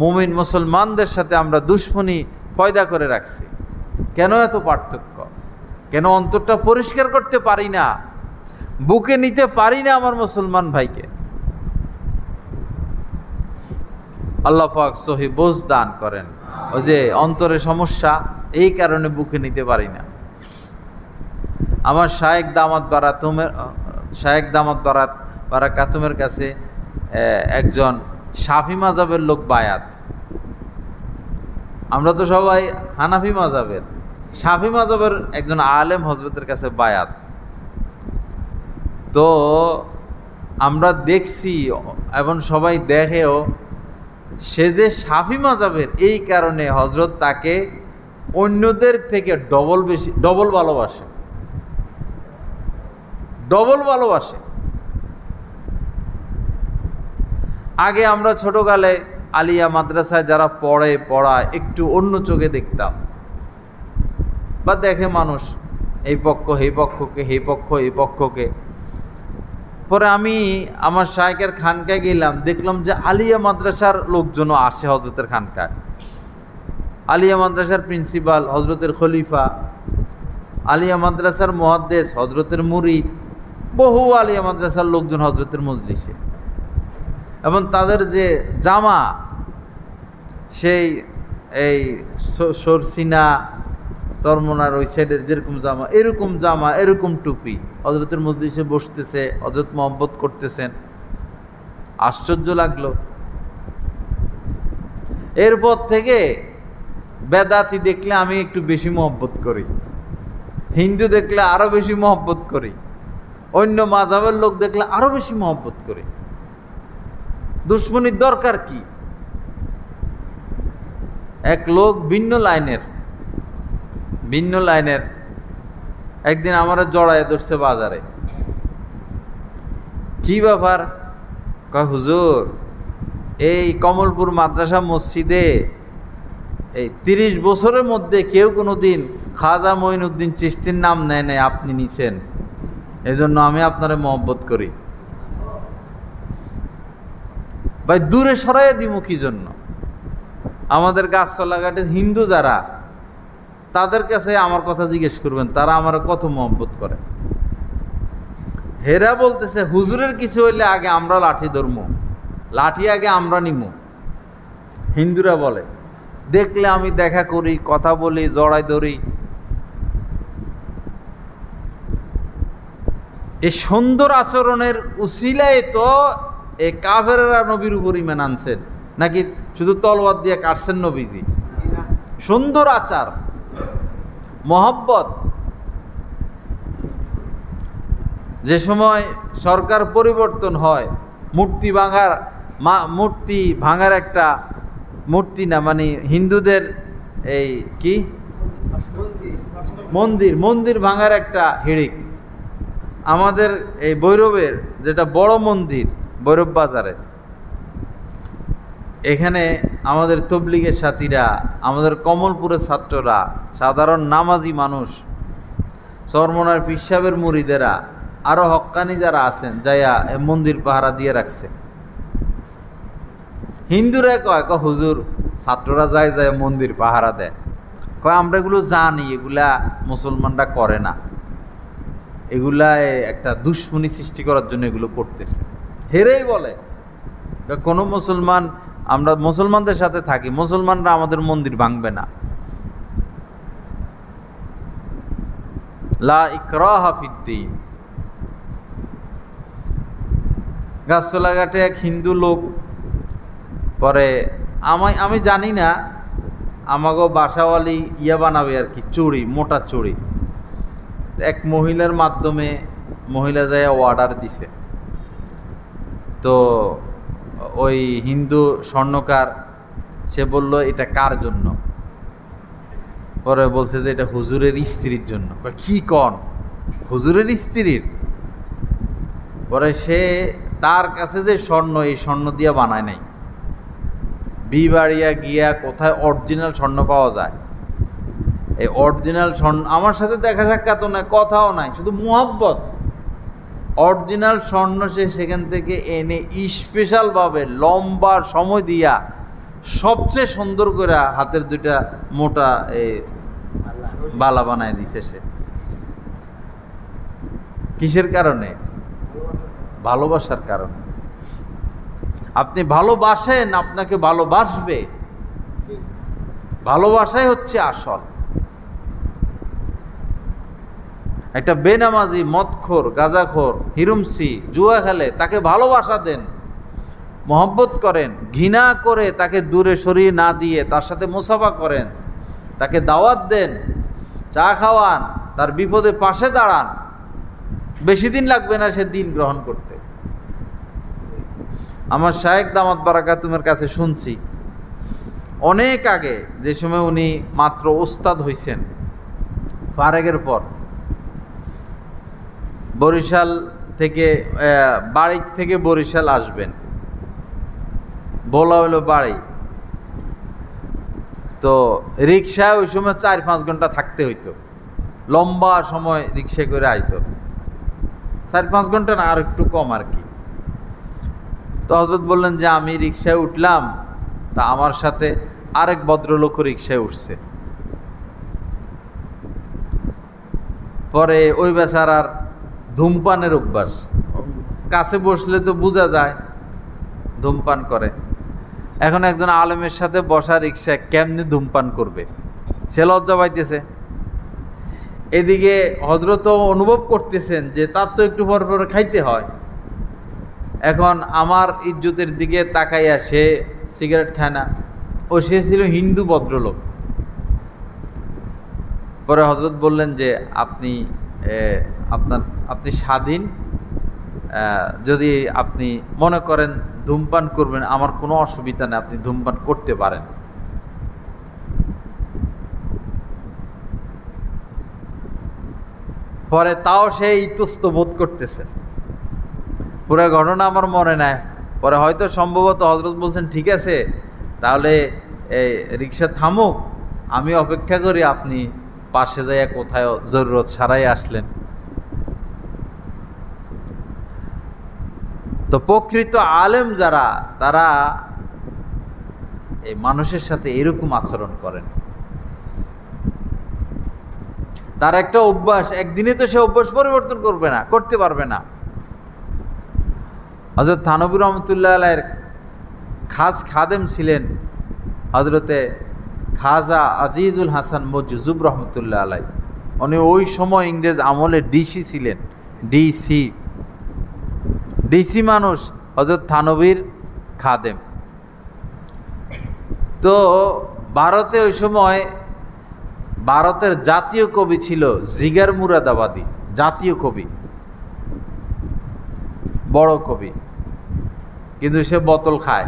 মুমিন মুসলমানদের সাথে আমরা দুশ্মনী পয়দা করে রাখছি। কেন এত পার্থক্য? কেন অন্তরটা পরিষ্কার করতে পারি না, বুকে নিতে পারি না আমার মুসলমান ভাইকে? আল্লাহ পাক সহি বোঝ দান করেন। ওই যে অন্তরে সমস্যা, এই কারণে বুকে নিতে পারি না। আমার শায়েখ দামাত বারাকাতুমের কাছে একজন শাফি মাযহাবের লোক বায়াত। আমরা তো সবাই হানাফি মাযহাবের, শাফি মাযহাবের একজন আলেম হযরতের কাছে বায়াত। তো আমরা দেখছি এবং সবাই দেখেও, সে যে শাফি মাযহাবের, এই কারণে হযরত তাকে অন্যদের থেকে ডবল ভালোবাসে। আগে আমরা ছোটকালে আলিয়া মাদ্রাসায় যারা পড়ায় একটু অন্য চোখে দেখতাম, বা দেখে মানুষ এই পক্ষ এই পক্ষকে, এই পক্ষ এই পক্ষকে। পরে আমি আমার শায়েখের খানকায় গেলাম, দেখলাম যে আলিয়া মাদ্রাসার লোকজনও আসে হযরতের খানকায়। আলিয়া মাদ্রাসার প্রিন্সিপাল হযরতের খলিফা, আলিয়া মাদ্রাসার মুহাদ্দিস হযরতের মুরিদ, বহু আলিয়া মাদ্রাসার লোকজন হযরতের মজলিসে। এবং তাদের যে জামা, সেই এই সরসিনা চরমনার ওই সাইডের যেরকম জামা, এরকম টুপি, হযরতের মজলিসে বসতেছে, হযরত মহব্বত করতেছেন। আশ্চর্য লাগলো। এরপর থেকে বেদাতি দেখলে আমি একটু বেশি মহব্বত করি, হিন্দু দেখলে আরো বেশি মহব্বত করি, অন্য মাযহাবের লোক দেখলে আরো বেশি মহব্বত করি। দুশ্মনীর দরকার কি? এক লোক ভিন্ন লাইনের একদিন আমার জড়ায় ধরছে বাজারে। কি ব্যাপার? কয়, হুজুর, এই কমলপুর মাদ্রাসা মসজিদে এই 30 বছরের মধ্যে কেউ কোনোদিন খাজা মঈনুদ্দিন চিশতির নাম নেয় নাই, আপনি নিছেন, এজন্য আমি আপনারে মহব্বত করি। ভাই দূরে সরাইয়া দিব কি জন্য? আমাদের গাছতলা ঘাটের হিন্দু যারা, তাদের কাছে আমার কথা জিজ্ঞেস করবেন, তারা আমার কত মহব্বত করে। হেরা বলতেছে হুজুরের কিছু হইলে আগে আমরা লাঠি ধরবো, লাঠি আগে আমরা নিমু। হিন্দুরা বলে দেখলে আমি দেখা করি, কথা বলি, জড়াই ধরি। এই সুন্দর আচরণের উসিলায় তো এই কাফেররা নবীর উপর ঈমান আনছেন, নাকি শুধু তলোয়ার দিয়ে কাটছেন নবীজি? সুন্দর আচার, মহব্বত। যে সময় সরকার পরিবর্তন হয়, মূর্তি ভাঙার একটা মূর্তি না, মানে হিন্দুদের এই কি মন্দির ভাঙার একটা হিড়িক, আমাদের এই ভৈরবের যেটা বড় মন্দির ভৈরব বাজারে, এখানে আমাদের তবলিগের সাথীরা, আমাদের কমলপুরের ছাত্ররা, সাধারণ নামাজি মানুষ, চরমনার পীর সাহেবের মুরিদেরা, আরো হক্কানি যারা আছেন, যাইয়া মন্দির পাহারা দিয়ে রাখছে। হিন্দুরা কয় হুজুর ছাত্ররা যায় যায় মন্দির পাহারা দেয়, কয় আমরা এগুলো জানি, এগুলা মুসলমানরা করে না, এগুলা একটা দুশ্মনী সৃষ্টি করার জন্য এগুলো করতেছে। হেরেই বলে কোনো মুসলমান, আমরা মুসলমানদের সাথে থাকি, মুসলমানরা আমাদের মন্দির ভাঙবে না। লা ইকরাহা ফিদ্দীন। গাছতলা ঘাটে এক হিন্দু লোক পরে আমি জানি না, আমাগো বাসাওয়ালি ইয়া বানাবে আর কি, চুড়ি, মোটা চুড়ি। এক মহিলার মাধ্যমে মহিলা যায় অর্ডার দিছে, তো ওই হিন্দু স্বর্ণকার সে বলল এটা কার জন্য? পরে বলছে যে এটা হুজুরের স্ত্রীর জন্য। কি কন, হুজুরের স্ত্রীর? পরে সে তার কাছে যে স্বর্ণ, এই স্বর্ণ দিয়া বানায় নাই, বিবাড়িয়া গিয়া কোথায় অরিজিনাল স্বর্ণ পাওয়া যায়, এই অরিজিনাল স্বর্ণ, আমার সাথে দেখা সাক্ষাৎও নাই, কথাও নাই, শুধু মুহাব্বত। অরিজিনাল স্বর্ণ সে সেখান থেকে এনে স্পেশাল ভাবে লম্বা সময় দিয়া সবচেয়ে সুন্দর করে হাতের দুইটা মোটা এই বালা বানায় দিছে। সে কিসের কারণে? ভালোবাসার কারণে। আপনি ভালোবাসেন, আপনাকে ভালোবাসবে, ভালোবাসাই হচ্ছে আসল। একটা বেনামাজি, মদখোর, গাঁজাখোর, হিরুমসি, জুয়া খেলে, তাকে ভালোবাসা দেন, মহব্বত করেন, ঘৃণা করে তাকে দূরে সরিয়ে না দিয়ে তার সাথে মুসাফা করেন, তাকে দাওয়াত দেন, চা খাওয়ান, তার বিপদে পাশে দাঁড়ান। বেশি দিন লাগবে না সে দিন গ্রহণ করতে। আমার শায়েখ দামাত বারাকাতুমের কাছে শুনছি অনেক আগে, যে সময় উনি মাত্র ওস্তাদ হইছেন, ফারেগের পর বরিশাল থেকে, বাড়ি থেকে বরিশাল আসবেন, বলা হলো বাড়ি, তো রিক্সায় ওই সময় 4-5 ঘন্টা থাকতে হইতো, লম্বা সময় রিক্সা করে আইতো, 4-5 ঘন্টা না, আর একটু কম আর কি। তো হযরত বললেন যে আমি রিক্সায় উঠলাম, তা আমার সাথে আরেক ভদ্রলোক রিক্সায় উঠছে। পরে ওই বেচারার ধূমপানের অভ্যাস, কাছে বসলে তো বোঝা যায় ধূমপান করে। এখন একজন আলেমের সাথে বসা রিক্সায় কেমনি ধূমপান করবে, সে লজ্জা পাইতেছে। এদিকে হযরতও অনুভব করতেছেন যে তার তো একটু পর পর খাইতে হয়। এখন আমার ইজ্জতের দিকে তাকাইয়া সে সিগারেট খায় না, ও সে ছিল হিন্দু ভদ্রলোক। পরে হযরত বললেন যে আপনি স্বাধীন, যদি আপনি মনে করেন ধূমপান করবেন, আমার কোনো অসুবিধা নেই, আপনি ধূমপান করতে পারেন। পরে তাও সে ইতস্ত বোধ করতেছে। পুরো ঘটনা আমার মনে নাই। পরে হয়তো সম্ভবত হযরত বলছেন ঠিক আছে, তাহলে এই রিক্সা থামুক, আমি অপেক্ষা করি, আপনি পাশে যাইয়া কোথায় জরুরত সারাই আসলেন। তো প্রকৃত আলেম যারা, তারা এই মানুষের সাথে এরকম আচরণ করেন। তার একটা অভ্যাস, একদিনে তো সে অভ্যাস পরিবর্তন করতে পারবে না। হযরত থানভী রহমতুল্লাহ আলাইহির খাস খাদেম ছিলেন হযরতে খাজা আজিজুল হাসান মজজুব রহমতুল্লাহ আলাই। উনি ওই সময় ইংরেজ আমলে ডিসি ছিলেন। ডিসি মানুষ হযরত থানভীর খাদেম। তো ভারতে ওই সময় ভারতের জাতীয় কবি ছিল জিগার মুরাদাবাদী, জাতীয় কবি, বড় কবি, কিন্তু সে বোতল খায়।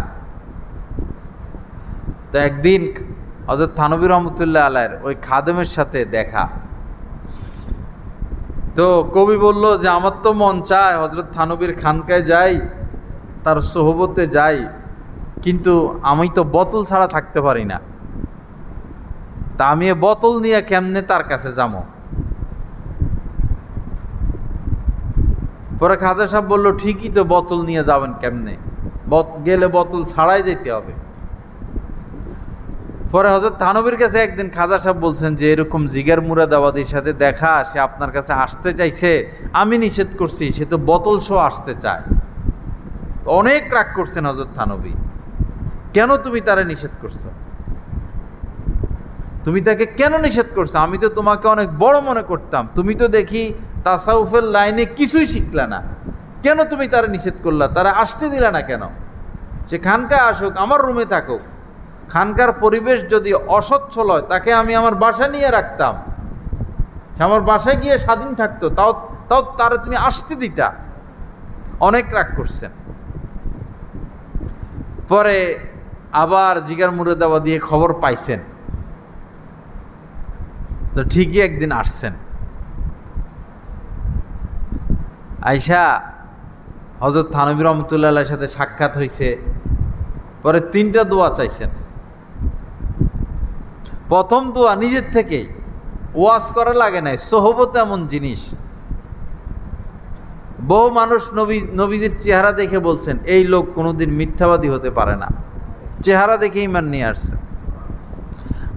তো একদিন হযরত থানভী রহমতুল্লাহ আলাইহির ওই খাদেমের সাথে দেখা। তো কবি বলল যে আমার তো মন চায় হযরত থানভীর খানকায় যাই, তার সোহবতে যাই, কিন্তু আমি তো বোতল ছাড়া থাকতে পারি না। তা আমি এ বোতল নিয়ে কেমনে তার কাছে যাবো? পরে খাজা সাহেব বলল, ঠিকই তো, বোতল নিয়ে যাবেন কেমনে? গেলে বোতল ছাড়াই যেতে হবে। পরে হযরত থানভীর কাছে একদিন খাজা সাহেব বলছেন যে এরকম জিগার মুরাদাবাদীর সাথে দেখা, সে আপনার কাছে আসতে চাইছে, আমি নিষেধ করছি, সে তো বোতল সহ আসতে চায়। অনেক রাগ করছেন হযরত থানভী, কেন তুমি তারে নিষেধ করছো? তুমি তাকে কেন নিষেধ করছো? আমি তো তোমাকে অনেক বড় মনে করতাম, তুমি তো দেখি তাসাউফের লাইনে কিছুই শিখলা না, কেন তুমি তারে নিষেধ করলা? তারা আসতে দিলা না কেন? সে খানকায় আসুক, আমার রুমে থাকুক। খানকার পরিবেশ যদি অসচ্ছল হয়, তাকে আমি আমার বাসায় নিয়ে রাখতাম, সে আমার বাসায় গিয়ে স্বাধীন থাকতো, তাও তারা তুমি আসতে দিতা। অনেক রাগ করছেন। পরে আবার জিগার মুরাদাবাদী খবর পাইছেন, তো ঠিকই একদিন আসছেন। আইসা হযরত থানভী রহমতুল্লাহ আলাইহির সাথে সাক্ষাৎ হয়েছে। পরে 3টা দোয়া চাইছেন। প্রথম দোয়া নিজের থেকেই, ওয়াজ করা লাগে নাই। সোহবত এমন জিনিস, বহু মানুষ নবীজির চেহারা দেখে বলছেন এই লোক কোনোদিন মিথ্যাবাদী হতে পারে না, চেহারা দেখে ঈমান নিয়ে আসছে।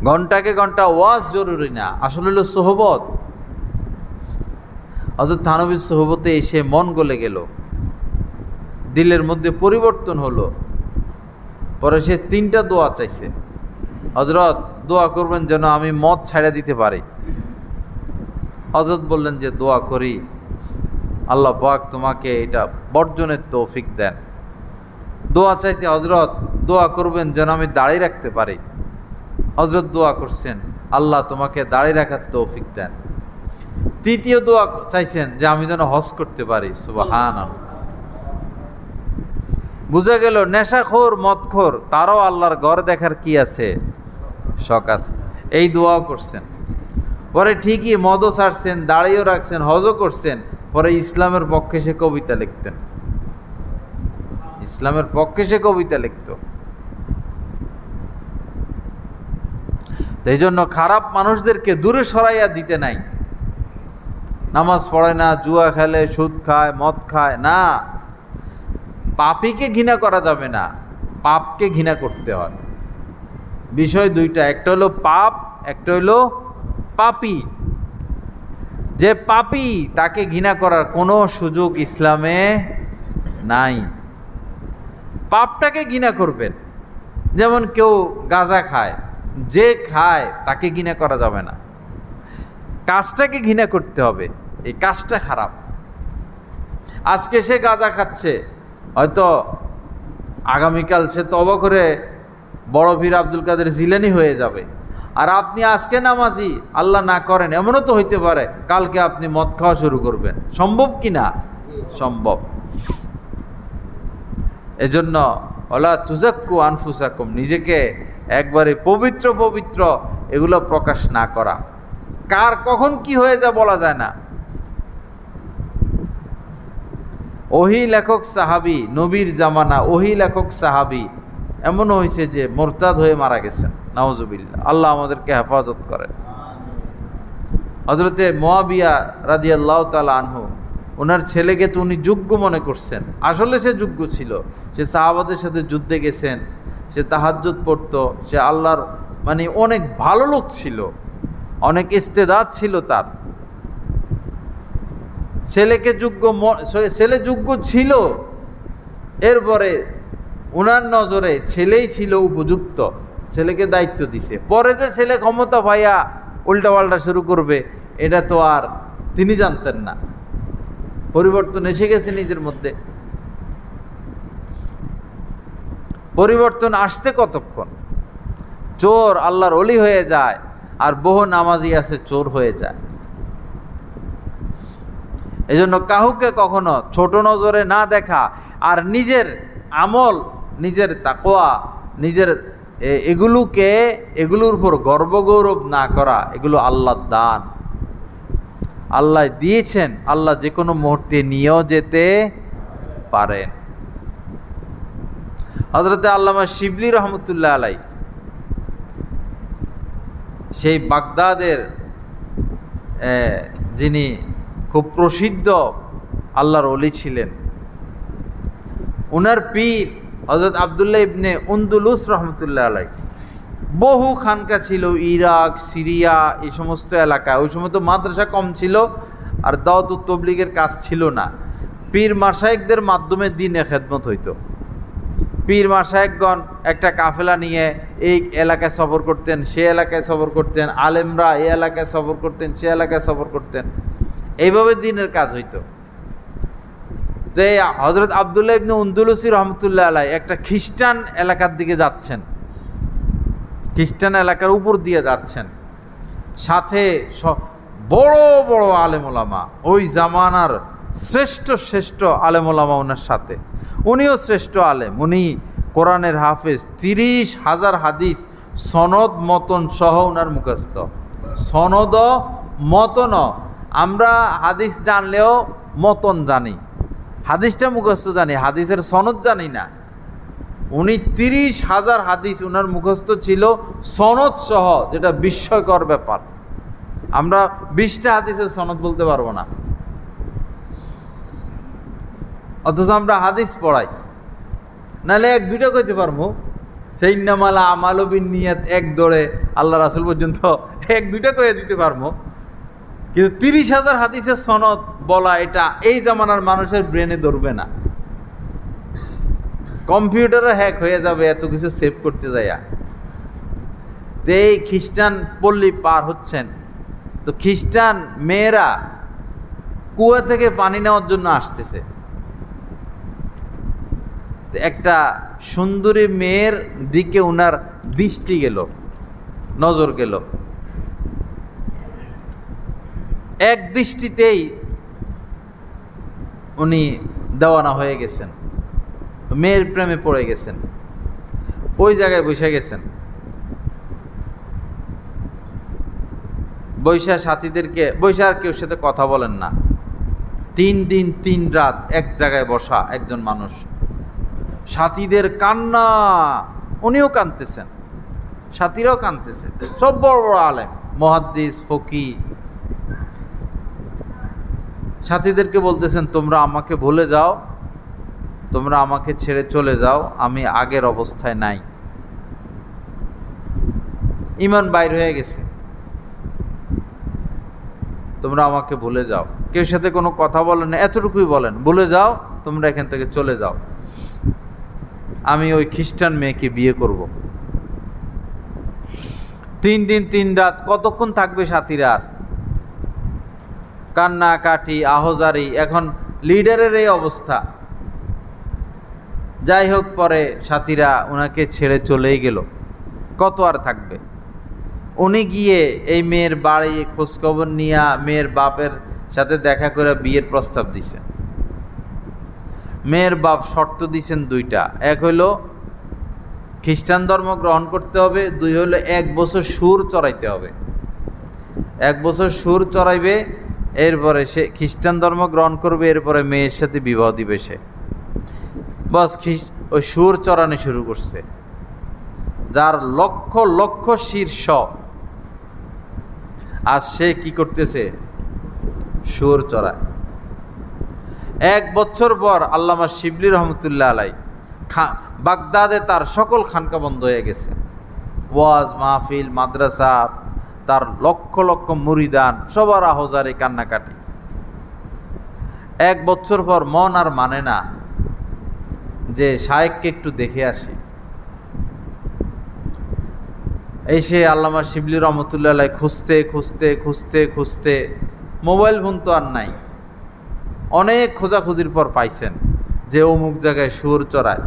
ঘন্টাকে ঘন্টা ওয়াজ জরুরি না, আসলে হলো সোহবত। হযরত থানভীর সোহবতে এসে মন গলে গেল, দিলের মধ্যে পরিবর্তন হলো। পরে সে 3টা দোয়া চাইছে, হযরত দোয়া করবেন যেন আমি মদ ছাড়া দিতে পারি। হযরত বললেন যে দোয়া করি, আল্লাহ পাক তোমাকে এটা বর্জনের তৌফিক দেন। দোয়া চাইছে, হযরত দোয়া করবেন যেন আমি দাড়ি রাখতে পারি। হযরত দোয়া করছেন, আল্লাহ তোমাকে দাড়ি রাখার তৌফিক দেন। 3য় দোয়া চাইছেন যে আমি যেন হজ করতে পারি। সুবহানাল্লাহ। বুঝা গেল নেশাখোর মদখোর তারও আল্লাহর ঘর দেখার কি আছে, শখ আছে। এই দোয়াও করছেন। পরে ঠিকই মদও ছাড়ছেন, দাড়িও রাখছেন, হজও করছেন। পরে ইসলামের পক্ষে সে কবিতা লিখতেন, ইসলামের পক্ষে সে কবিতা লিখত। এই জন্য খারাপ মানুষদেরকে দূরে সরাইয়া দিতে নাই। নামাজ পড়ে না, জুয়া খেলে, সুদ খায়, মদ খায় না, পাপীকে ঘৃণা করা যাবে না, পাপকে ঘৃণা করতে হয়। বিষয় 2টা, একটা হলো পাপ, একটা হলো পাপী। যে পাপী তাকে ঘৃণা করার কোনো সুযোগ ইসলামে নাই। পাপটাকে ঘৃণা করবেন। যেমন কেউ গাঁজা খায়, যে খায় তাকে ঘৃণা করা যাবে না, কাজটাকে ঘৃণা করতে হবে, এই কাজটা খারাপ। আজকে সে গাঁজা খাচ্ছে, হয়তো আগামীকাল সে তওবা করে বড় পীর আব্দুল কাদের জিলানী হয়ে যাবে। আর আপনি আজকে নামাজি, আল্লাহ না করেন, এমনও তো হইতে পারে কালকে আপনি মদ খাওয়া শুরু করবেন। সম্ভব কি না? সম্ভব। এজন্য ওয়ালা তুজাক্কু আনফুসাকুম, নিজেকে একবারে পবিত্র পবিত্র এগুলো প্রকাশ না করা। কার কখন কি হয়ে যা বলা যায় না। ওহি লেখক সাহাবী, নবীর জামানা ওহি লেখক সাহাবী এমনও হয়েছে যে মোরতাদ হয়ে মারা গেছেন, নাউজুবিল্লাহ। আল্লাহ আমাদেরকে হেফাজত করেন। হযরতে মুয়াবিয়া রাদিয়াল্লাহু তাআলা আনহু, ওনার ছেলেকে তো উনি যোগ্য মনে করছেন। আসলে সে যোগ্য ছিল, সে সাহাবাদের সাথে যুদ্ধে গেছেন, সে তাহাজ্জুদ পড়তো, সে আল্লাহর মানে অনেক ভালো লোক ছিল, অনেক ইস্তেদাদ ছিল তার। ছেলে যোগ্য ছিল, এরপরে ওনার নজরে ছেলেই ছিল উপযুক্ত, ছেলেকে দায়িত্ব দিছে। পরে যে ছেলে ক্ষমতা পাইয়া উল্টাপাল্টা শুরু করবে এটা তো আর তিনি জানতেন না। পরিবর্তন এসে গেছে নিজের মধ্যে। পরিবর্তন আসতে কতক্ষণ? চোর আল্লাহর ওলি হয়ে যায়, আর বহু নামাজি আছে চোর হয়ে যায়। এজন্য কাউকে কখনো ছোট নজরে না দেখা, আর নিজের আমল, নিজের তাকওয়া, নিজের এগুলোর উপর গর্ব গৌরব না করা, এগুলো আল্লাহর দান, আল্লাহ দিয়েছেন, আল্লাহ যে কোনো মুহূর্তে নিয়েও যেতে পারেন। হযরতে আল্লামা শিবলি রহমতুল্লাহ আলাই, সেই বাগদাদের যিনি খুব প্রসিদ্ধ আল্লাহর ওলি ছিলেন, উনার পীর হযরত আব্দুল্লাহ ইবনে উনদুলুস রহমতুল্লাহ আলাই, বহু খানকা ছিল ইরাক, সিরিয়া, এই সমস্ত এলাকায়। ওই সময় তো মাদ্রাসা কম ছিল, আর দাওয়াত ও তাবলীগের কাজ ছিল না। পীর মাশায়েখদের মাধ্যমে দ্বীনে খেদমত হইতো। পীর মাশায়েখগণ একটা কাফেলা নিয়ে এই এলাকায় সফর করতেন, সে এলাকায় সফর করতেন, আলেমরা এই এলাকায় সফর করতেন, সে এলাকায় সফর করতেন, এইভাবে দ্বীনের কাজ হইতো। তো এই হযরত আব্দুল্লাহ ইবনে উনদুলুসি রহমতুল্লাহ আলাই একটা খ্রিস্টান এলাকার দিকে যাচ্ছেন, খ্রিস্টান এলাকার উপর দিয়ে যাচ্ছেন, সাথে বড় বড় আলেম ওলামা, ওই জামানার শ্রেষ্ঠ আলেম ওলামা ওনার সাথে। উনিও শ্রেষ্ঠ আলেম, উনি কোরআনের হাফেজ, 30,000 হাদিস সনদ মতন সহ উনার মুখস্থ। সনদ মতন, আমরা হাদিস জানলেও মতন জানি, হাদিসটা মুখস্থ জানি, হাদিসের সনদ জানি না। উনি 30,000 হাদিস উনার মুখস্থ ছিল সনদ সহ, যেটা বিস্ময়কর ব্যাপার। আমরা 20টা হাদিসের সনদ বলতে পারবো না, অথচ আমরা হাদিস পড়াই। নাহলে 1-2টা কইতে পারবো, সেই ইন্নামাল আমালু বিন্নিয়াত এক দৌড়ে আল্লাহ রাসূল পর্যন্ত 1-2টা কয়ে দিতে পারবো, কিন্তু 30,000 হাদিসের সনদ বলা, এটা এই জামানার মানুষের ব্রেনে ধরবে না। কম্পিউটারে হ্যাক হয়ে যাবে এত কিছু সেভ করতে যাইয়া। এই খ্রিস্টান পল্লী পার হচ্ছেন, তো খ্রিস্টান মেয়েরা কুয়া থেকে পানি নেওয়ার জন্য আসতেছে। একটা সুন্দরী মেয়ের দিকে উনার দৃষ্টি গেল, নজর গেল, এক দৃষ্টিতেই উনি দেওয়ানা হয়ে গেছেন, মেয়ের প্রেমে পড়ে গেছেন, ওই জায়গায় বসে গেছেন। বৈশা সাথীদেরকে, বৈশা আর কেউ সাথে কথা বলেন না। 3 দিন 3 রাত এক জায়গায় বসা একজন মানুষ, সাথীদের কান্না, উনিও কাঁদতেছেন, সাথীরাও কাঁদতেছে, সব বড় বড় আলেম, মুহাদ্দিস, ফকি। সাথীদেরকে বলতেছেন, তোমরা আমাকে ভুলে যাও, তোমরা আমাকে ছেড়ে চলে যাও, আমি আগের অবস্থায় নাই, ঈমান বাইর হয়ে গেছে, তোমরা আমাকে ভুলে যাও। কেউ সাথে কোনো কথা বলেন না, এতটুকুই বলেন, ভুলে যাও, তোমরা এখান থেকে চলে যাও, আমি ওই খ্রিস্টান মেয়েকে বিয়ে করব। 3 দিন 3 রাত কতক্ষণ থাকবে সাথীরা? আর কান্না কাটি, আহজারি। এখন লিডারের এই অবস্থা। যাই হোক, পরে সাথীরা ওনাকে ছেড়ে চলেই গেল, কত আর থাকবে। উনি গিয়ে এই মেয়ের বাড়ি খোঁজখবর নিয়ে মেয়ের বাপের সাথে দেখা করে বিয়ের প্রস্তাব দিছেন। মেয়ের বাপ শর্ত দিছেন 2টা, এক হইল খ্রিস্টান ধর্ম গ্রহণ করতে হবে, 2 হইল 1 বছর সুর চড়াইতে হবে। 1 বছর সুর চড়াইবে, এরপরে সে খ্রিস্টান ধর্ম গ্রহণ করবে, এরপরে মেয়ের সাথে বিবাহ দিবে সে। বস ওই সুর চড়ানো শুরু করছে, যার লক্ষ লক্ষ শীর্ষ। আজ সে কি করতেছে? শুয়োর চড়ায়। 1 বছর পর আল্লামা শিবলি রহমতুল্লাহ আলাই বাগদাদে তার সকল খানকা বন্ধ হয়ে গেছে। ওয়াজ মাহফিল, মাদ্রাসা, তার লক্ষ লক্ষ মুরিদান, সবার আহজারে কান্নাকাটি। 1 বছর পর মন আর মানে না যে শায়েখকে একটু দেখে আসি। এই সে আল্লামা শিবলি রহমতুল্লাহ আলাই খুঁজতে খুঁজতে খুঁজতে খুঁজতে, মোবাইল ফোন তো আর নাই, অনেক খোঁজাখুঁজির পর পাইছেন যে অমুক জায়গায় শুয়োর চড়ায়।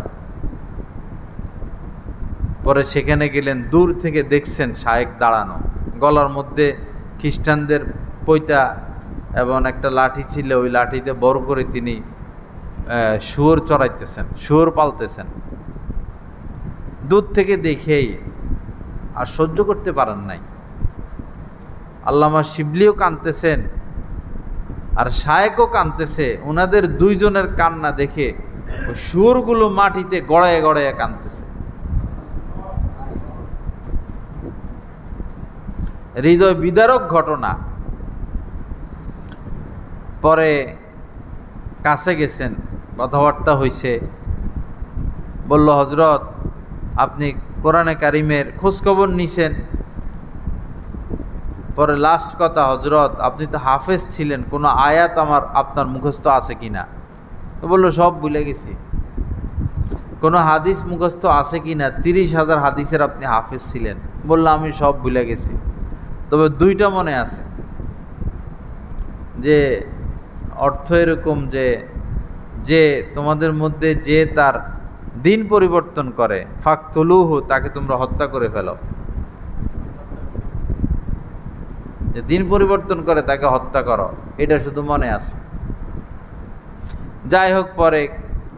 পরে সেখানে গেলেন, দূর থেকে দেখছেন শায়েখ দাঁড়ানো, গলার মধ্যে খ্রিস্টানদের পৈতা এবং একটা লাঠি ছিল, ওই লাঠিতে বড় করে তিনি শুয়োর চড়াইতেছেন, শুয়োর পালতেছেন। দূর থেকে দেখেই আর সহ্য করতে পারেন নাই। আল্লামা শিবলিও কাঁদতেছেন আর শায়েখও কাঁদতেছে। ওনাদের দুইজনের কান্না দেখে ওই শুয়োরগুলো মাটিতে গড়ায় গড়ায় কাঁদতেছে। হৃদয় বিদারক ঘটনা। পরে কাছে গেছেন, কথাবার্তা হয়েছে, বলল, হজরত আপনি কোরআনে কারিমের খোঁজখবর নিছেন। পরে লাস্ট কথা, হজরত আপনি তো হাফেজ ছিলেন, কোনো আয়াত আপনার মুখস্থ আছে কিনা? তো বললো, সব ভুলে গেছি। কোনো হাদিস মুখস্থ আছে কিনা? 30,000 হাদিসের আপনি হাফেজ ছিলেন। বললো, আমি সব ভুলে গেছি, তবে 2টা মনে আছে। যে অর্থ এরকম যে তোমাদের মধ্যে যে তার দিন পরিবর্তন করে, ফাকতুলুহু, তাকে তোমরা হত্যা করে ফেলো। যে দিন পরিবর্তন করে তাকে হত্যা করো, এটা শুধু মনে আছে। যাই হোক, পরে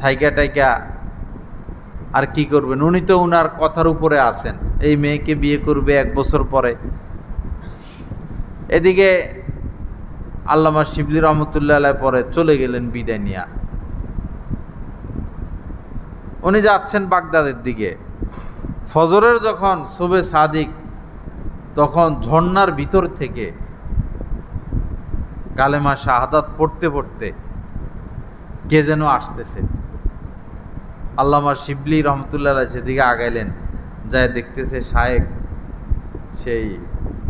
থাইকা টাইকা আর কি করবেন, উনি তো উনার কথার উপরে আছেন। এই মেয়েকে বিয়ে করবে 1 বছর পরে। এদিকে আল্লামা শিবলি রহমতুল্লাহ আলাইহি পরে চলে গেলেন বিদায় নিয়া। উনি যাচ্ছেন বাগদাদের দিকে। ফজরের যখন সুবে সাদিক, তখন ঝর্ণার ভিতর থেকে কালেমা শাহাদাত পড়তে পড়তে কে যেন আসতেছে। আল্লামা শিবলি রহমতুল্লাহ আলাইহি সেদিকে আগাইলেন, যায় দেখতেছে শায়েখ সেই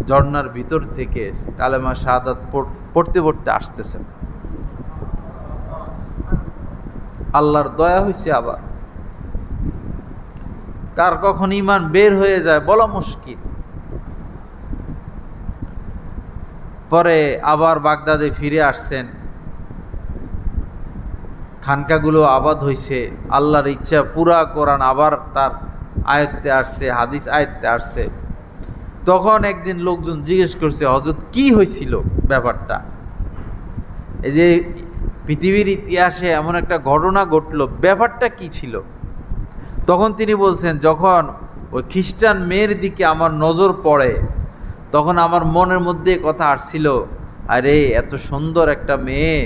ঝর্ণার ভিতর থেকে কালেমা শাহাদাত পড়তে পড়তে আসতেছেন। আল্লাহর দয়া হয়েছে। আবার কার কখন ঈমান বের হয়ে যায় বলা মুশকিল। পরে আবার বাগদাদে ফিরে আসছেন, খানকাগুলো আবাদ হয়েছে, আল্লাহর ইচ্ছা পুরা কোরআন আবার তার আয়ত্তে আসছে, হাদিস আয়ত্তে আসছে। তখন একদিন লোকজন জিজ্ঞেস করছে, হযরত কি হয়েছিল ব্যাপারটা? এই যে পৃথিবীর ইতিহাসে এমন একটা ঘটনা ঘটলো, ব্যাপারটা কি ছিল? তখন তিনি বলছেন, যখন ওই খ্রিস্টান মেয়ের দিকে আমার নজর পড়ে, তখন আমার মনের মধ্যে কথা আসছিল, আরে এত সুন্দর একটা মেয়ে,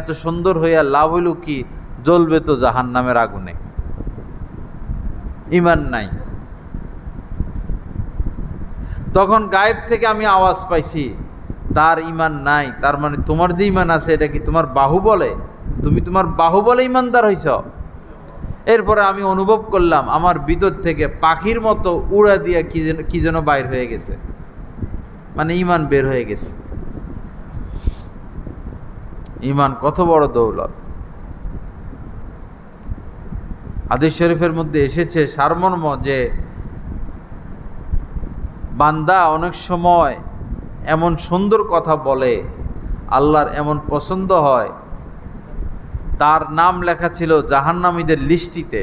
এত সুন্দর হইয়া লাভ হইল কি? জ্বলবে তো জাহান্নামের আগুনে, ঈমান নাই। তখন গায়েব থেকে আমি আওয়াজ পাইছি, তার ঈমান নাই। তার মানে তোমার যে ঈমান আছে, এটা কি তোমার বাহুবলে? তুমি তোমার বাহুবলে ঈমানদার হইছ? এরপরে আমি অনুভব করলাম আমার ভিতর থেকে পাখির মতো উড়া দিয়া কি যেন বাইর হয়ে গেছে, মানে ঈমান বের হয়ে গেছে। ঈমান কত বড় দৌলত! হাদিস শরীফের মধ্যে এসেছে সারমর্ম যে বান্দা অনেক সময় এমন সুন্দর কথা বলে, আল্লাহর এমন পছন্দ হয়। তার নাম লেখা ছিল জাহান্নামীদের লিস্টিতে,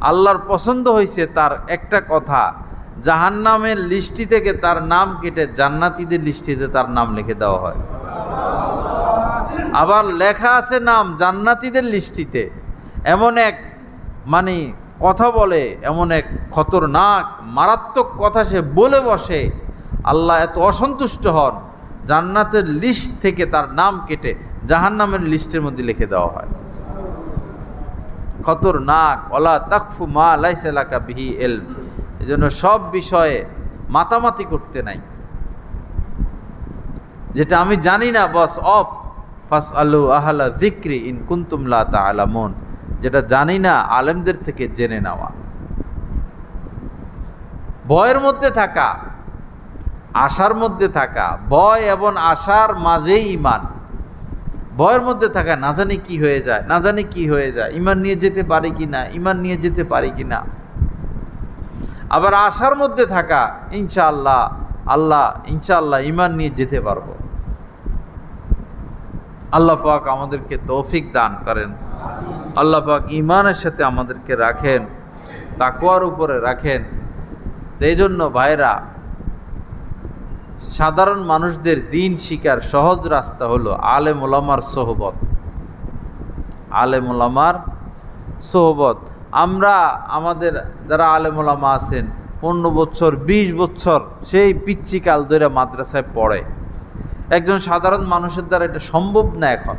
আল্লাহর পছন্দ হয়েছে তার একটা কথা, জাহান্নামের লিস্টি থেকে তার নাম কেটে জান্নাতীদের লিস্টিতে তার নাম লিখে দেওয়া হয়। আবার লেখা আছে নাম জান্নাতীদের লিস্টিতে। এমন এক মানে কথা বলে, এমন এক খতরনাক মারাত্মক কথা সে বলে বসে, আল্লাহ এত অসন্তুষ্ট হন, জান্নাতের লিস্ট থেকে তার নাম কেটে জাহান্নামের লিস্টের মধ্যে লিখে দেওয়া হয়। খতরনাক। ওয়ালা তাকফু মা লাইসা লাকা বিহি ইলম। এজন্য সব বিষয়ে মাতামাতি করতে নাই। যেটা আমি জানি না বস অফ ফাসআলু আহলা যিকরি ইন কুনতুম লা তা'লামুন, যেটা জানি না আলেমদের থেকে জেনে নেওয়া। ভয়ের মধ্যে থাকা, আশার মধ্যে থাকা, ভয় এবং আশার মাঝেই ঈমান। ভয়ের মধ্যে থাকা, না জানি কি হয়ে যায়, না জানি কি হয়ে যায়, ঈমান নিয়ে যেতে পারি কিনা, ঈমান নিয়ে যেতে পারি কিনা। আবার আশার মধ্যে থাকা, ইনশাআল্লাহ আল্লাহ ইনশাআল্লাহ ঈমান নিয়ে যেতে পারবো। আল্লাহ পাক আমাদেরকে তৌফিক দান করেন। আল্লাহ পাক ঈমানের সাথে আমাদেরকে রাখেন, তাকওয়ার উপরে রাখেন। এই জন্য ভাইরা, সাধারণ মানুষদের দিন শিকার সহজ রাস্তা হলো আলেম ওলামার সোহবত। আলেম ওলামার সোহবত। আমরা আমাদের যারা আলেম ওলামা আছেন 15 বছর 20 বছর সেই পিচ্ছি কাল ধরে মাদ্রাসায় পড়ে, একজন সাধারণ মানুষের দ্বারা এটা সম্ভব না। এখন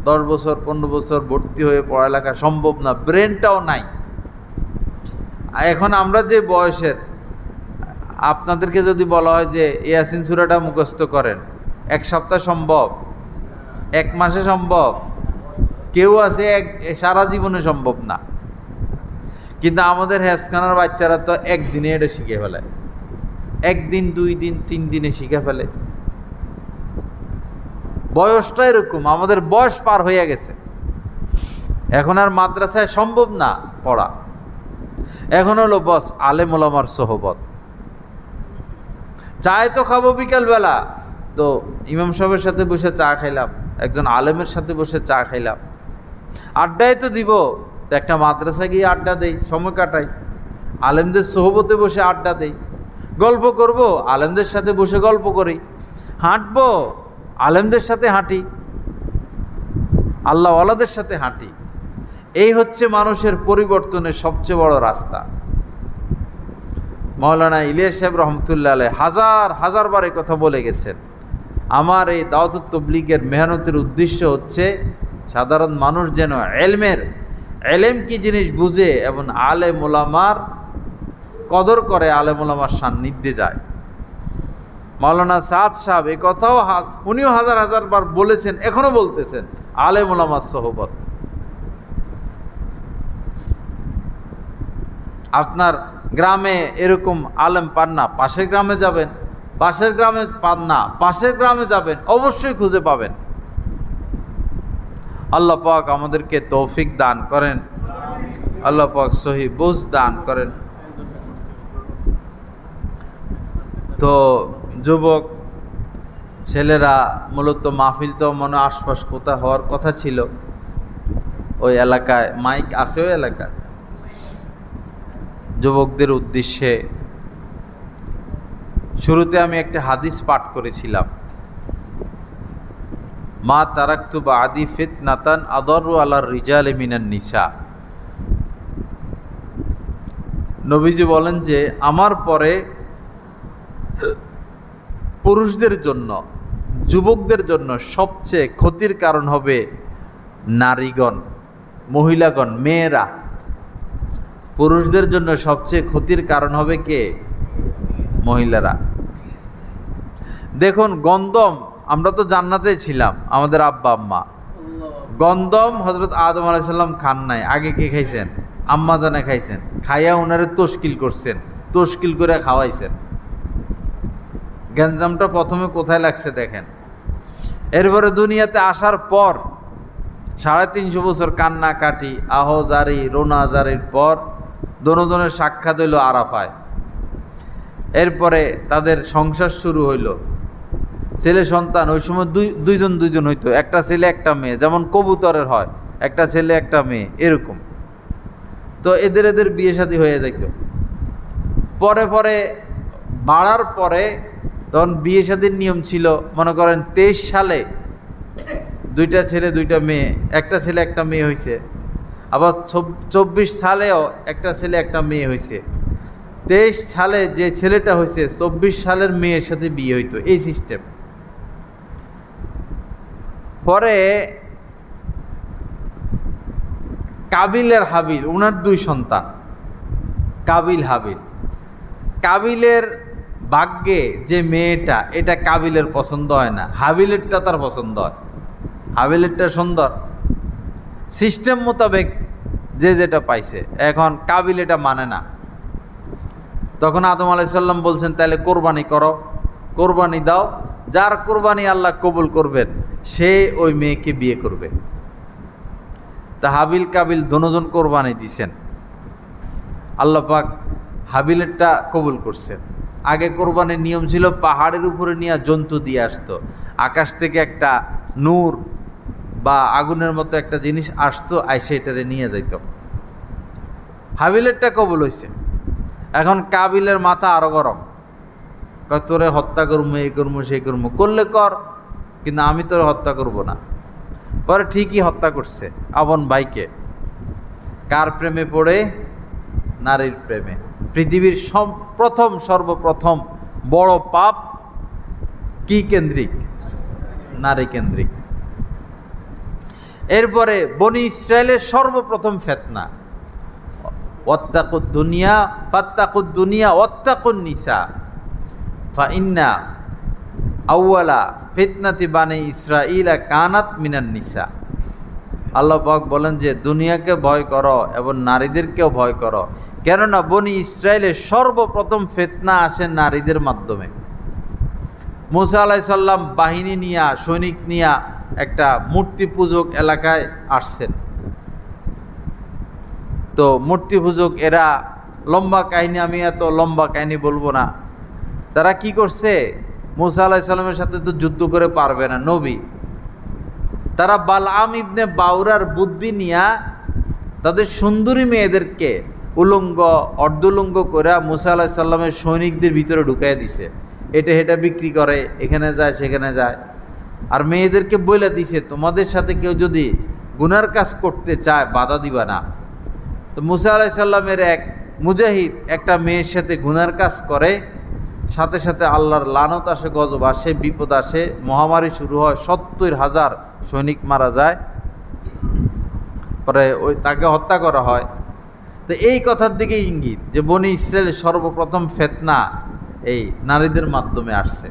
10 বছর 15 বছর ভর্তি হয়ে পড়ালেখা সম্ভব না, ব্রেনটাও নাই। এখন আমরা যে বয়সের, আপনাদেরকে যদি বলা হয় যে ইয়াসিন সূরাটা মুখস্থ করেন, 1 সপ্তাহ সম্ভব? 1 মাসে সম্ভব? কেউ আছে সারা জীবনে সম্ভব না। কিন্তু আমাদের হেফজখানার বাচ্চারা তো একদিনে এটা শিখে ফেলে, 1 দিন 2 দিন 3 দিনে শিখে ফেলে। বয়সটা এরকম, আমাদের বয়স পার হয়ে গেছে, এখন আর মাদ্রাসায় সম্ভব না পড়া। এখন হলো বস আলেম ওলামার সোহবত। চায় তো খাবো বিকালবেলা, তো ইমাম সাহেবের সাথে বসে চা খাইলাম, একজন আলেমের সাথে বসে চা খাইলাম। আড্ডায় তো দিব, তো একটা মাদ্রাসায় গিয়ে আড্ডা দেই, সময় কাটাই, আলেমদের সোহবতে বসে আড্ডা দেই। গল্প করব, আলেমদের সাথে বসে গল্প করি। হাঁটবো, আলেমদের সাথে হাঁটি, আল্লাহওয়ালাদের সাথে হাঁটি। এই হচ্ছে মানুষের পরিবর্তনের সবচেয়ে বড় রাস্তা। মাওলানা ইলিয়াস সাহেব রহমতুল্লাহ আলাইহি হাজার হাজার বার এই কথা বলে গেছেন। আমার এই দাওয়াতুত তাবলীগের মেহনতের উদ্দেশ্য হচ্ছে সাধারণ মানুষ যেন এলেম কি জিনিস বুঝে এবং আলেম ওলামার কদর করে, আলেম ওলামার সান্নিধ্যে যায়। মাওলানা সাদ সাহেব এই কথাও উনিও হাজার হাজার বার বলেছেন, এখনো বলতেছেন, আলেম ওলামার সোহবত। আপনার গ্রামে এরকম আলেম পান না, পাশের গ্রামে যাবেন, পাশের গ্রামে পান না, পাশের গ্রামে যাবেন, অবশ্যই খুঁজে পাবেন। আল্লাহ পাক আমাদেরকে তৌফিক দান করেন, আল্লাহ পাক সহি বুঝ দান করেন। তো যুবক ছেলেরা মূলত মাহফিল তো মনে আশপাশ কোথাও হওয়ার কথা ছিল, ওই এলাকায় মাইক আছে, ওই এলাকায় যুবকদের উদ্দেশ্যে শুরুতে আমি একটা হাদিস পাঠ করেছিলাম, মা তারাকতু বাদি ফিতনাতান আদারু আলার রিজালি মিনান নিসা। নবীজি বলেন যে আমার পরে পুরুষদের জন্য, যুবকদের জন্য সবচেয়ে ক্ষতির কারণ হবে নারীগণ, মহিলাগণ, মেয়েরা। পুরুষদের জন্য সবচেয়ে ক্ষতির কারণ হবে কে? মহিলারা। দেখুন, গন্ধম, আমরা তো জান্নাতে ছিলাম, আমাদের আব্বা আম্মা গন্ধম হযরত আদম আলাইহিস সালাম খান নাই, আগে কে খাইছেন? আম্মা জানে খাইছেন। খাইয়া ওনারে তশকিল করছেন, তশকিল করে খাওয়াইছেন। গ্যাঞ্জামটা প্রথমে কোথায় লাগছে দেখেন। এরপরে দুনিয়াতে আসার পর 350 বছর কান্নাকাটি, আহজারি, রোনাজারির পর দোনোজনের সাক্ষাৎ হইল আরাফায়। এরপরে তাদের সংসার শুরু হইল, ছেলে সন্তান। ওই সময় দুইজন হইতো, একটা ছেলে একটা মেয়ে, যেমন কবুতরের হয়, একটা ছেলে একটা মেয়ে এরকম। তো এদের বিয়ে শাদী হয়ে যেত। পরে পরে বাড়ার পরে তখন বিয়ে শাদীর নিয়ম ছিল, মনে করেন 23 সালে 2টা ছেলে 2টা মেয়ে, একটা ছেলে একটা মেয়ে হয়েছে। আবার 24 সালেও একটা ছেলে একটা মেয়ে হয়েছে। 23 সালে যে ছেলেটা হয়েছে 24 সালের মেয়ের সাথে বিয়ে হইতো, এই সিস্টেম। পরে কাবিলের হাবিল, ওনার 2 সন্তান, কাবিল হাবিল। কাবিলের ভাগ্যে যে মেয়েটা, এটা কাবিলের পছন্দ হয় না, হাবিলেরটা তার পছন্দ হয়। হাবিলেরটা সুন্দর, সিস্টেম মোতাবেক যে যেটা পাইছে। এখন কাবিল এটা মানে না। তখন আদম আলাইহিস সালাম বলছেন, তাহলে কোরবানি করো, কোরবানি দাও, যার কোরবানি আল্লাহ কবুল করবেন সে ওই মেয়েকে বিয়ে করবে। তা হাবিল কাবিল দুজন কোরবানি দিছেন, আল্লাহ পাক হাবিলেরটা কবুল করছেন। আগে কোরবানির নিয়ম ছিল পাহাড়ের উপরে নিয়ে জন্তু দিয়ে আসতো, আকাশ থেকে একটা নূর বা আগুনের মতো একটা জিনিস আসতো, আইসে এটারে নিয়ে যাইত। হাবিলেরটা কবুল হয়েছে। এখন কাবিলের মাথা আরো গরম, তোরে হত্যা করবো, এই করবো সেই করবো, করলে কর, কিন্তু আমি তোরে হত্যা করব না। পরে ঠিকই হত্যা করছে আপন ভাইকে। কার প্রেমে পড়ে? নারীর প্রেমে। পৃথিবীর সর্বপ্রথম বড় পাপ কি কেন্দ্রিক? নারী কেন্দ্রিক। এরপরে বনি ইসরায়েলের সর্বপ্রথম ফিতনা, ওয়াত্তাকুদ দুনিয়া ফাত্তাকুদ দুনিয়া ওয়াত্তাকুন নিসা ফাইন্না আউয়ালা ফিতনাতি বানি ইসরাঈলা কানাত মিনান নিসা। আল্লাহ পাক বলেন যে দুনিয়াকে ভয় করো এবং নারীদেরকেও ভয় করো, কেননা বনি ইসরায়েলের সর্বপ্রথম ফিতনা আসে নারীদের মাধ্যমে। মুসা আলাইহিস সালাম বাহিনী নিয়া, সৈনিক নিয়া একটা মূর্তি পূজক এলাকায় আসছেন। তো মূর্তি পূজক এরা, লম্বা কাহিনী, আমি এত লম্বা কাহিনী বলবো না। তারা কি করছে? মুসা আলাইহিস সালামের সাথে তো যুদ্ধ করে পারবে না নবী। তারা বালআম ইবনে বাউরার বুদ্ধি নিয়া তাদের সুন্দরী মেয়েদেরকে উলঙ্গ অর্ধুলঙ্গ করে মুসা আলাইহিস সালামের সৈনিকদের ভিতরে ঢুকাই দিছে। এটা হেটা বিক্রি করে, এখানে যায় সেখানে যায়। আর মেয়েদেরকে বলে দিছে, তোমাদের সাথে কেউ যদি গুনার কাজ করতে চায় বাধা দিবা না। তো মুসা আলাইহিস সালামের এক মুজাহিদ একটা মেয়ের সাথে গুনার কাজ করে, সাথে সাথে আল্লাহর লানত আসে, গজব আসে, বিপদ আসে, মহামারী শুরু হয়, ৭০,০০০ সৈনিক মারা যায়, পরে তাকে হত্যা করা হয়। তো এই কথার দিকে ইঙ্গিত যে বনি ইসরায়েলের সর্বপ্রথম ফিতনা এই নারীদের মাধ্যমে আসছে।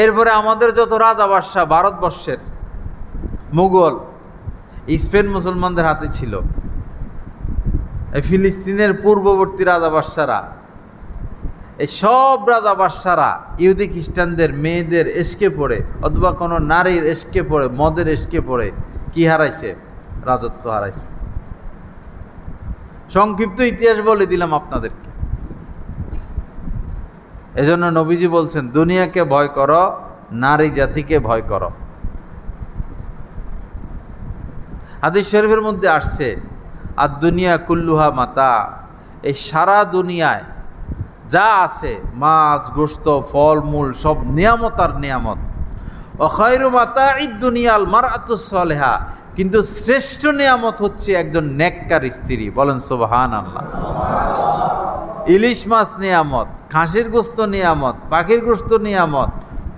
এরপরে আমাদের যত রাজা বাদশাহ ভারতবর্ষের, মুঘল, স্পেন মুসলমানদের হাতে ছিল। এই ফিলিস্তিনের পূর্ববর্তী রাজা বাদশারা, এই সব রাজা বাদশারা ইহুদি খ্রিস্টানদের মেয়েদের এসকে পড়ে অথবা কোনো নারীর এসকে পড়ে, মদের এসকে পড়ে কি হারাইছে? রাজত্ব হারাইছে। সংক্ষিপ্ত ইতিহাস বলে দিলাম আপনাদেরকে। এজন্য নবীজি বলছেন, দুনিয়াকে ভয় করো, নারী জাতিকে ভয় করো। হাদিস শরীফের মধ্যে আসছে, আর দুনিয়া কুল্লুহা মাতা, এই সারা দুনিয়ায় যা আছে, মাছ, গোশত, ফল মূল, সব নিয়ামত আর নিয়ামত। খায়রু মাতাঈদ দুনিয়াল মারআতুস সালিহা, কিন্তু শ্রেষ্ঠ নিয়ামত হচ্ছে একজন নেককার স্ত্রী। বলেন সুবহানাল্লাহ। ইলিশ মাছ নিয়ামত, খাসির গোশত নিয়ামত, পাখির গোশত নিয়ামত,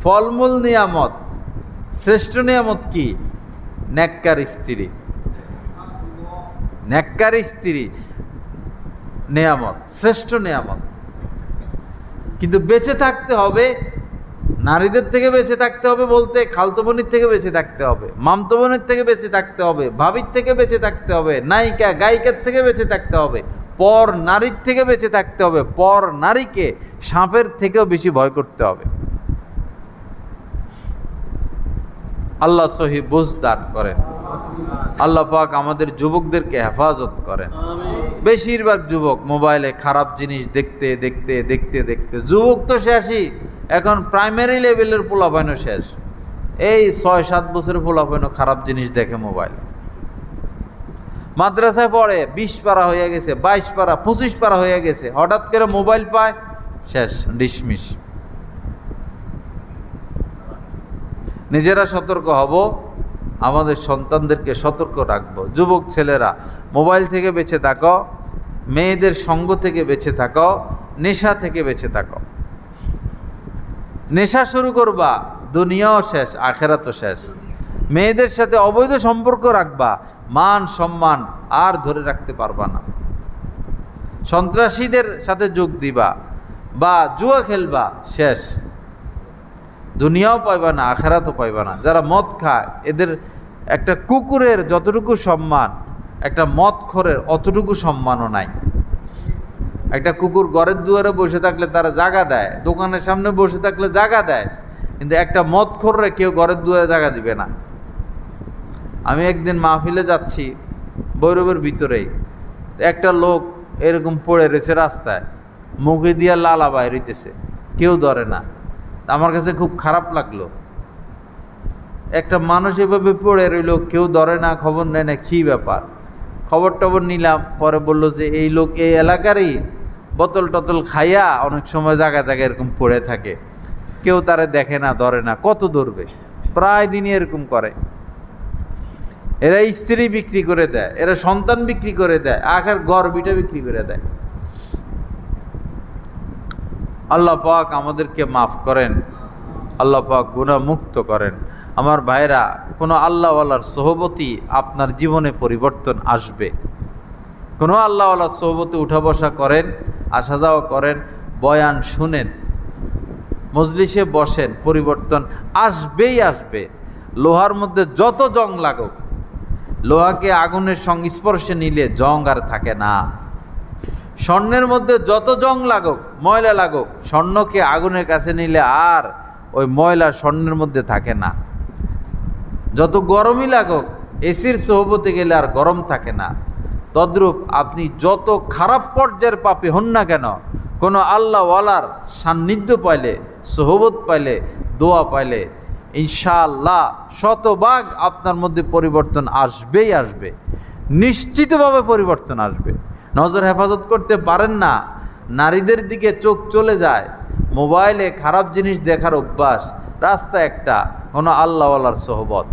ফলমূল নিয়ামত। শ্রেষ্ঠ নিয়ামত কি? নেককার স্ত্রী। নেককার স্ত্রী নিয়ামত, শ্রেষ্ঠ নিয়ামত। কিন্তু বেঁচে থাকতে হবে, নারীদের থেকে বেঁচে থাকতে হবে বলতে খালতো বোনের থেকে বেঁচে থাকতে হবে, মামতো বোনের থেকে বেঁচে থাকতে হবে, ভাবির থেকে বেঁচে থাকতে হবে, নায়িকা গায়িকার থেকে বেঁচে থাকতে হবে, পর নারীর থেকে বেঁচে থাকতে হবে, পর নারীকে সাপের থেকেও বেশি ভয় করতে হবে। আল্লাহ সহি বুঝ দান করেন। আল্লাহ পাক আমাদের যুবকদেরকে হেফাজত করেন। বেশিরভাগ যুবক মোবাইলে খারাপ জিনিস দেখতে দেখতে দেখতে দেখতে, যুবক তো শেষই, এখন প্রাইমারি লেভেলের পোলাপাইনও শেষ। এই ৬-৭ বছরের পোলাপাইনও খারাপ জিনিস দেখে মোবাইল। মাদ্রাসায় পড়ে, ২০ পারা হয়ে গেছে, ২২ পারা, ২৫ পারা হয়ে গেছে, হঠাৎ করে মোবাইল পায়, শেষ, ডিসমিস। নিজেরা সতর্ক হব, আমাদের সন্তানদেরকে সতর্ক রাখবো। যুবক ছেলেরা মোবাইল থেকে বেঁচে থাকো, মেয়েদের সঙ্গ থেকে বেঁচে থাকো, নেশা থেকে বেঁচে থাকো। নেশা শুরু করবা, দুনিয়াও শেষ, আখেরাতও শেষ। মেয়েদের সাথে অবৈধ সম্পর্ক রাখবা, মান সম্মান আর ধরে রাখতে পারবা না। সন্ত্রাসীদের সাথে যোগ দিবা, বা জুয়া খেলবা, শেষ, দুনিয়াও পাইবা না, আখেরাতও পাইবা না। যারা মদ খায় এদের একটা কুকুরের যতটুকু সম্মান একটা মদখোরের অতটুকু সম্মানও নাই। একটা কুকুর ঘরের দুয়ারে বসে থাকলে তারা জায়গা দেয়, দোকানের সামনে বসে থাকলে জায়গা দেয়, কিন্তু একটা মদখোররে কেউ ঘরের দুয়ারে জায়গা দিবে না। আমি একদিন মাহফিলে যাচ্ছি ভৈরবের ভিতরেই, একটা লোক এরকম পড়ে রয়েছে রাস্তায়, মুখে দিয়া লালা বাইর হইতেছে, কেউ ধরে না। আমার কাছে খুব খারাপ লাগলো, একটা মানুষ এভাবে পড়ে রইল, কেউ ধরে না, খবর নেয় না, কী ব্যাপার? খবর টবর নিলাম, পরে বলল যে এই লোক এই এলাকারই, বোতল টতল খাইয়া অনেক সময় জায়গায় জায়গায় এরকম পড়ে থাকে, কেউ তারে দেখে না, ধরে না, কত ধরবে? প্রায় দিনই এরকম করে। এরা স্ত্রী বিক্রি করে দেয়, এরা সন্তান বিক্রি করে দেয়, আখের গর্বিটা বিক্রি করে দেয়। আল্লাহ পাক আমাদেরকে মাফ করেন, আল্লাহ পাক গুনাহ মুক্ত করেন। আমার ভাইরা, কোনো আল্লাহওয়ালার সোহবতি আপনার জীবনে পরিবর্তন আসবে। কোনো আল্লাহওয়ালার সোহবতে উঠা বসা করেন, আসা যাওয়া করেন, বয়ান শুনেন, মজলিসে বসেন, পরিবর্তন আসবেই আসবে। লোহার মধ্যে যত জং লাগুক, লোহাকে আগুনের সংস্পর্শে নিলে জং আর থাকে না। স্বর্ণের মধ্যে যত জং লাগুক, ময়লা লাগুক, স্বর্ণকে আগুনের কাছে নিলে আর ওই ময়লা স্বর্ণের মধ্যে থাকে না। যত গরমই লাগুক, এসির সোহবতে গেলে আর গরম থাকে না। তদ্রূপ আপনি যত খারাপ পর্যায়ের পাপী হন না কেন, কোনো আল্লাহওয়ালার সান্নিধ্য পাইলে, সোহবত পাইলে, দোয়া পাইলে, ইনশাআল্লাহ শতভাগ আপনার মধ্যে পরিবর্তন আসবেই আসবে, নিশ্চিতভাবে পরিবর্তন আসবে। নজর হেফাজত করতে পারেন না, নারীদের দিকে চোখ চলে যায়, মোবাইলে খারাপ জিনিস দেখার অভ্যাস, রাস্তা একটা, কোনো আল্লাহওয়ালার সোহবত,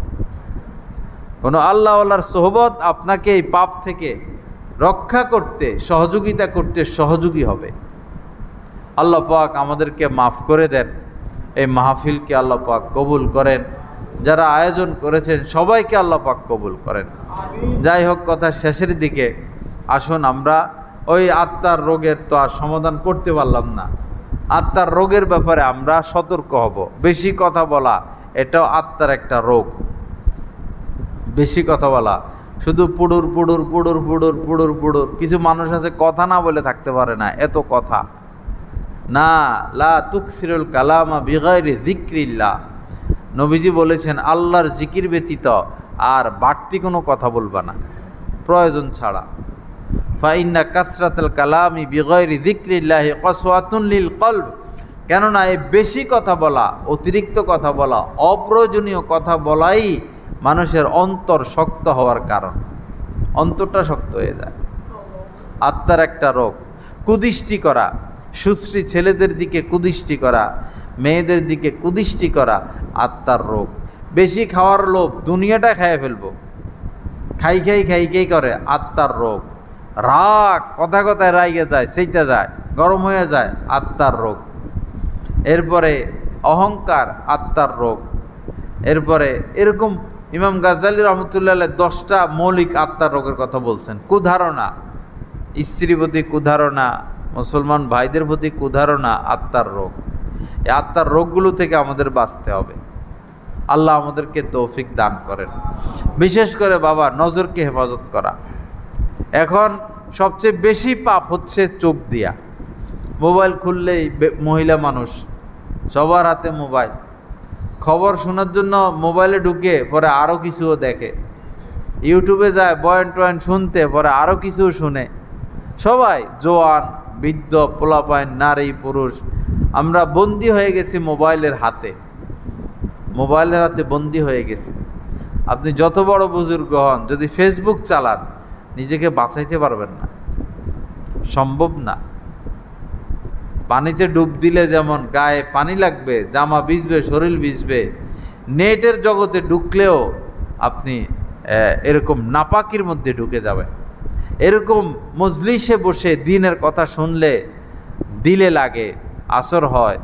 কোনো আল্লাহওয়ালার সোহবত আপনাকে এই পাপ থেকে রক্ষা করতে, সহযোগিতা করতে সহযোগী হবে। আল্লাহ পাক আমাদেরকে মাফ করে দেন। এই মাহফিলকে আল্লাহ পাক কবুল করেন, যারা আয়োজন করেছেন সবাইকে আল্লাহ পাক কবুল করেন। যাই হোক, কথা শেষের দিকে আসুন, আমরা ওই আত্মার রোগের তো আর সমাধান করতে পারলাম না, আত্মার রোগের ব্যাপারে আমরা সতর্ক হব। বেশি কথা বলা এটাও আত্মার একটা রোগ। বেশি কথা বলা, শুধু পুডুর পুডুর পুডুর পুডুর পুডুর পুডুর, কিছু মানুষ আছে কথা না বলে থাকতে পারে না, এত কথা না। লা তুকসিরুল কালামা বিগাইরি যিকরিল্লাহ, নবীজি বলেছেন আল্লাহর জিকির ব্যতীত আর বাড়তি কোনো কথা বলবা না, প্রয়োজন ছাড়া। ফাইন্না কাসরাতুল কালামি বিগাইরি যিকরিল্লাহি কসওয়াতুন লিল কলব, কেননা এই বেশি কথা বলা, অতিরিক্ত কথা বলা, অপ্রয়োজনীয় কথা বলাই মানুষের অন্তর শক্ত হওয়ার কারণ, অন্তরটা শক্ত হয়ে যায়। আত্মার একটা রোগ। কুদৃষ্টি করা, সুশ্রী ছেলেদের দিকে কুদৃষ্টি করা, মেয়েদের দিকে কুদৃষ্টি করা আত্মার রোগ। বেশি খাওয়ার লোভ, দুনিয়াটা খেয়ে ফেলবো, খাই খাই খাই খাই করে, আত্মার রোগ। রাগ, কথা কথায় রাইগে যায়, সেইটা যায়, গরম হয়ে যায়, আত্মার রোগ। এরপরে অহংকার, আত্মার রোগ। এরপরে এরকম ইমাম গাজ্জালী রহমতুল্লাহ 10টা মৌলিক আত্মার রোগের কথা বলছেন। কুধারণা, স্ত্রীর প্রতি কুধারণা, মুসলমান ভাইদের প্রতি কুধারণা আত্মার রোগ। এই আত্মার রোগগুলো থেকে আমাদের বাঁচতে হবে। আল্লাহ আমাদেরকে তৌফিক দান করেন। বিশেষ করে বাবা, নজরকে হেফাজত করা। এখন সবচেয়ে বেশি পাপ হচ্ছে চোখ দিয়া। মোবাইল খুললেই মহিলা মানুষ, সবার হাতে মোবাইল, খবর শোনার জন্য মোবাইলে ঢুকে পরে আরও কিছুও দেখে, ইউটিউবে যায় বয়ান টয়ান শুনতে, পরে আরও কিছু শুনে। সবাই, জোয়ান বৃদ্ধ, পোলাপাইন, নারী পুরুষ, আমরা বন্দী হয়ে গেছি মোবাইলের হাতে, মোবাইলের হাতে বন্দী হয়ে গেছি। আপনি যত বড় বুজুর্গ হন, যদি ফেসবুক চালান নিজেকে বাঁচাইতে পারবেন না, সম্ভব না। পানিতে ডুব দিলে যেমন গায়ে পানি লাগবে, জামা ভিজবে, শরীর ভিজবে, নেটের জগতে ঢুকলেও আপনি এরকম নাপাকির মধ্যে ঢুকে যাবেন। এরকম মজলিসে বসে দিনের কথা শুনলে দিলে লাগে, আসর হয়।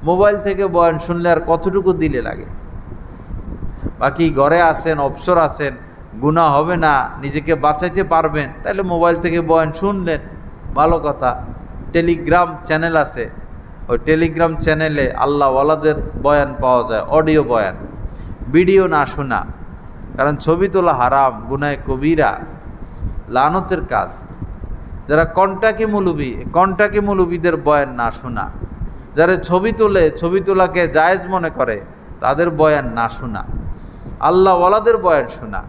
মোবাইল থেকে বয়ান শুনলে আর কতটুকু দিলে লাগে? বাকি ঘরে আছেন, অবসর আছেন, গুনাহ হবে না, নিজেকে বাঁচাইতে পারবেন, তাহলে মোবাইল থেকে বয়ান শুনলেন, ভালো কথা। টেলিগ্রাম চ্যানেল আছে, ওই টেলিগ্রাম চ্যানেলে আল্লাহওয়ালাদের বয়ান পাওয়া যায়, অডিও বয়ান, ভিডিও না শোনা। কারণ ছবি তোলা হারাম, গুনাহে কবিরা, লানতের কাজ। যারা কন্টাকি মৌলবীদের বয়ান না শোনা, যারা ছবি তোলাকে জায়েজ মনে করে তাদের বয়ান না শোনা, আল্লাহওয়ালাদের বয়ান শোনা,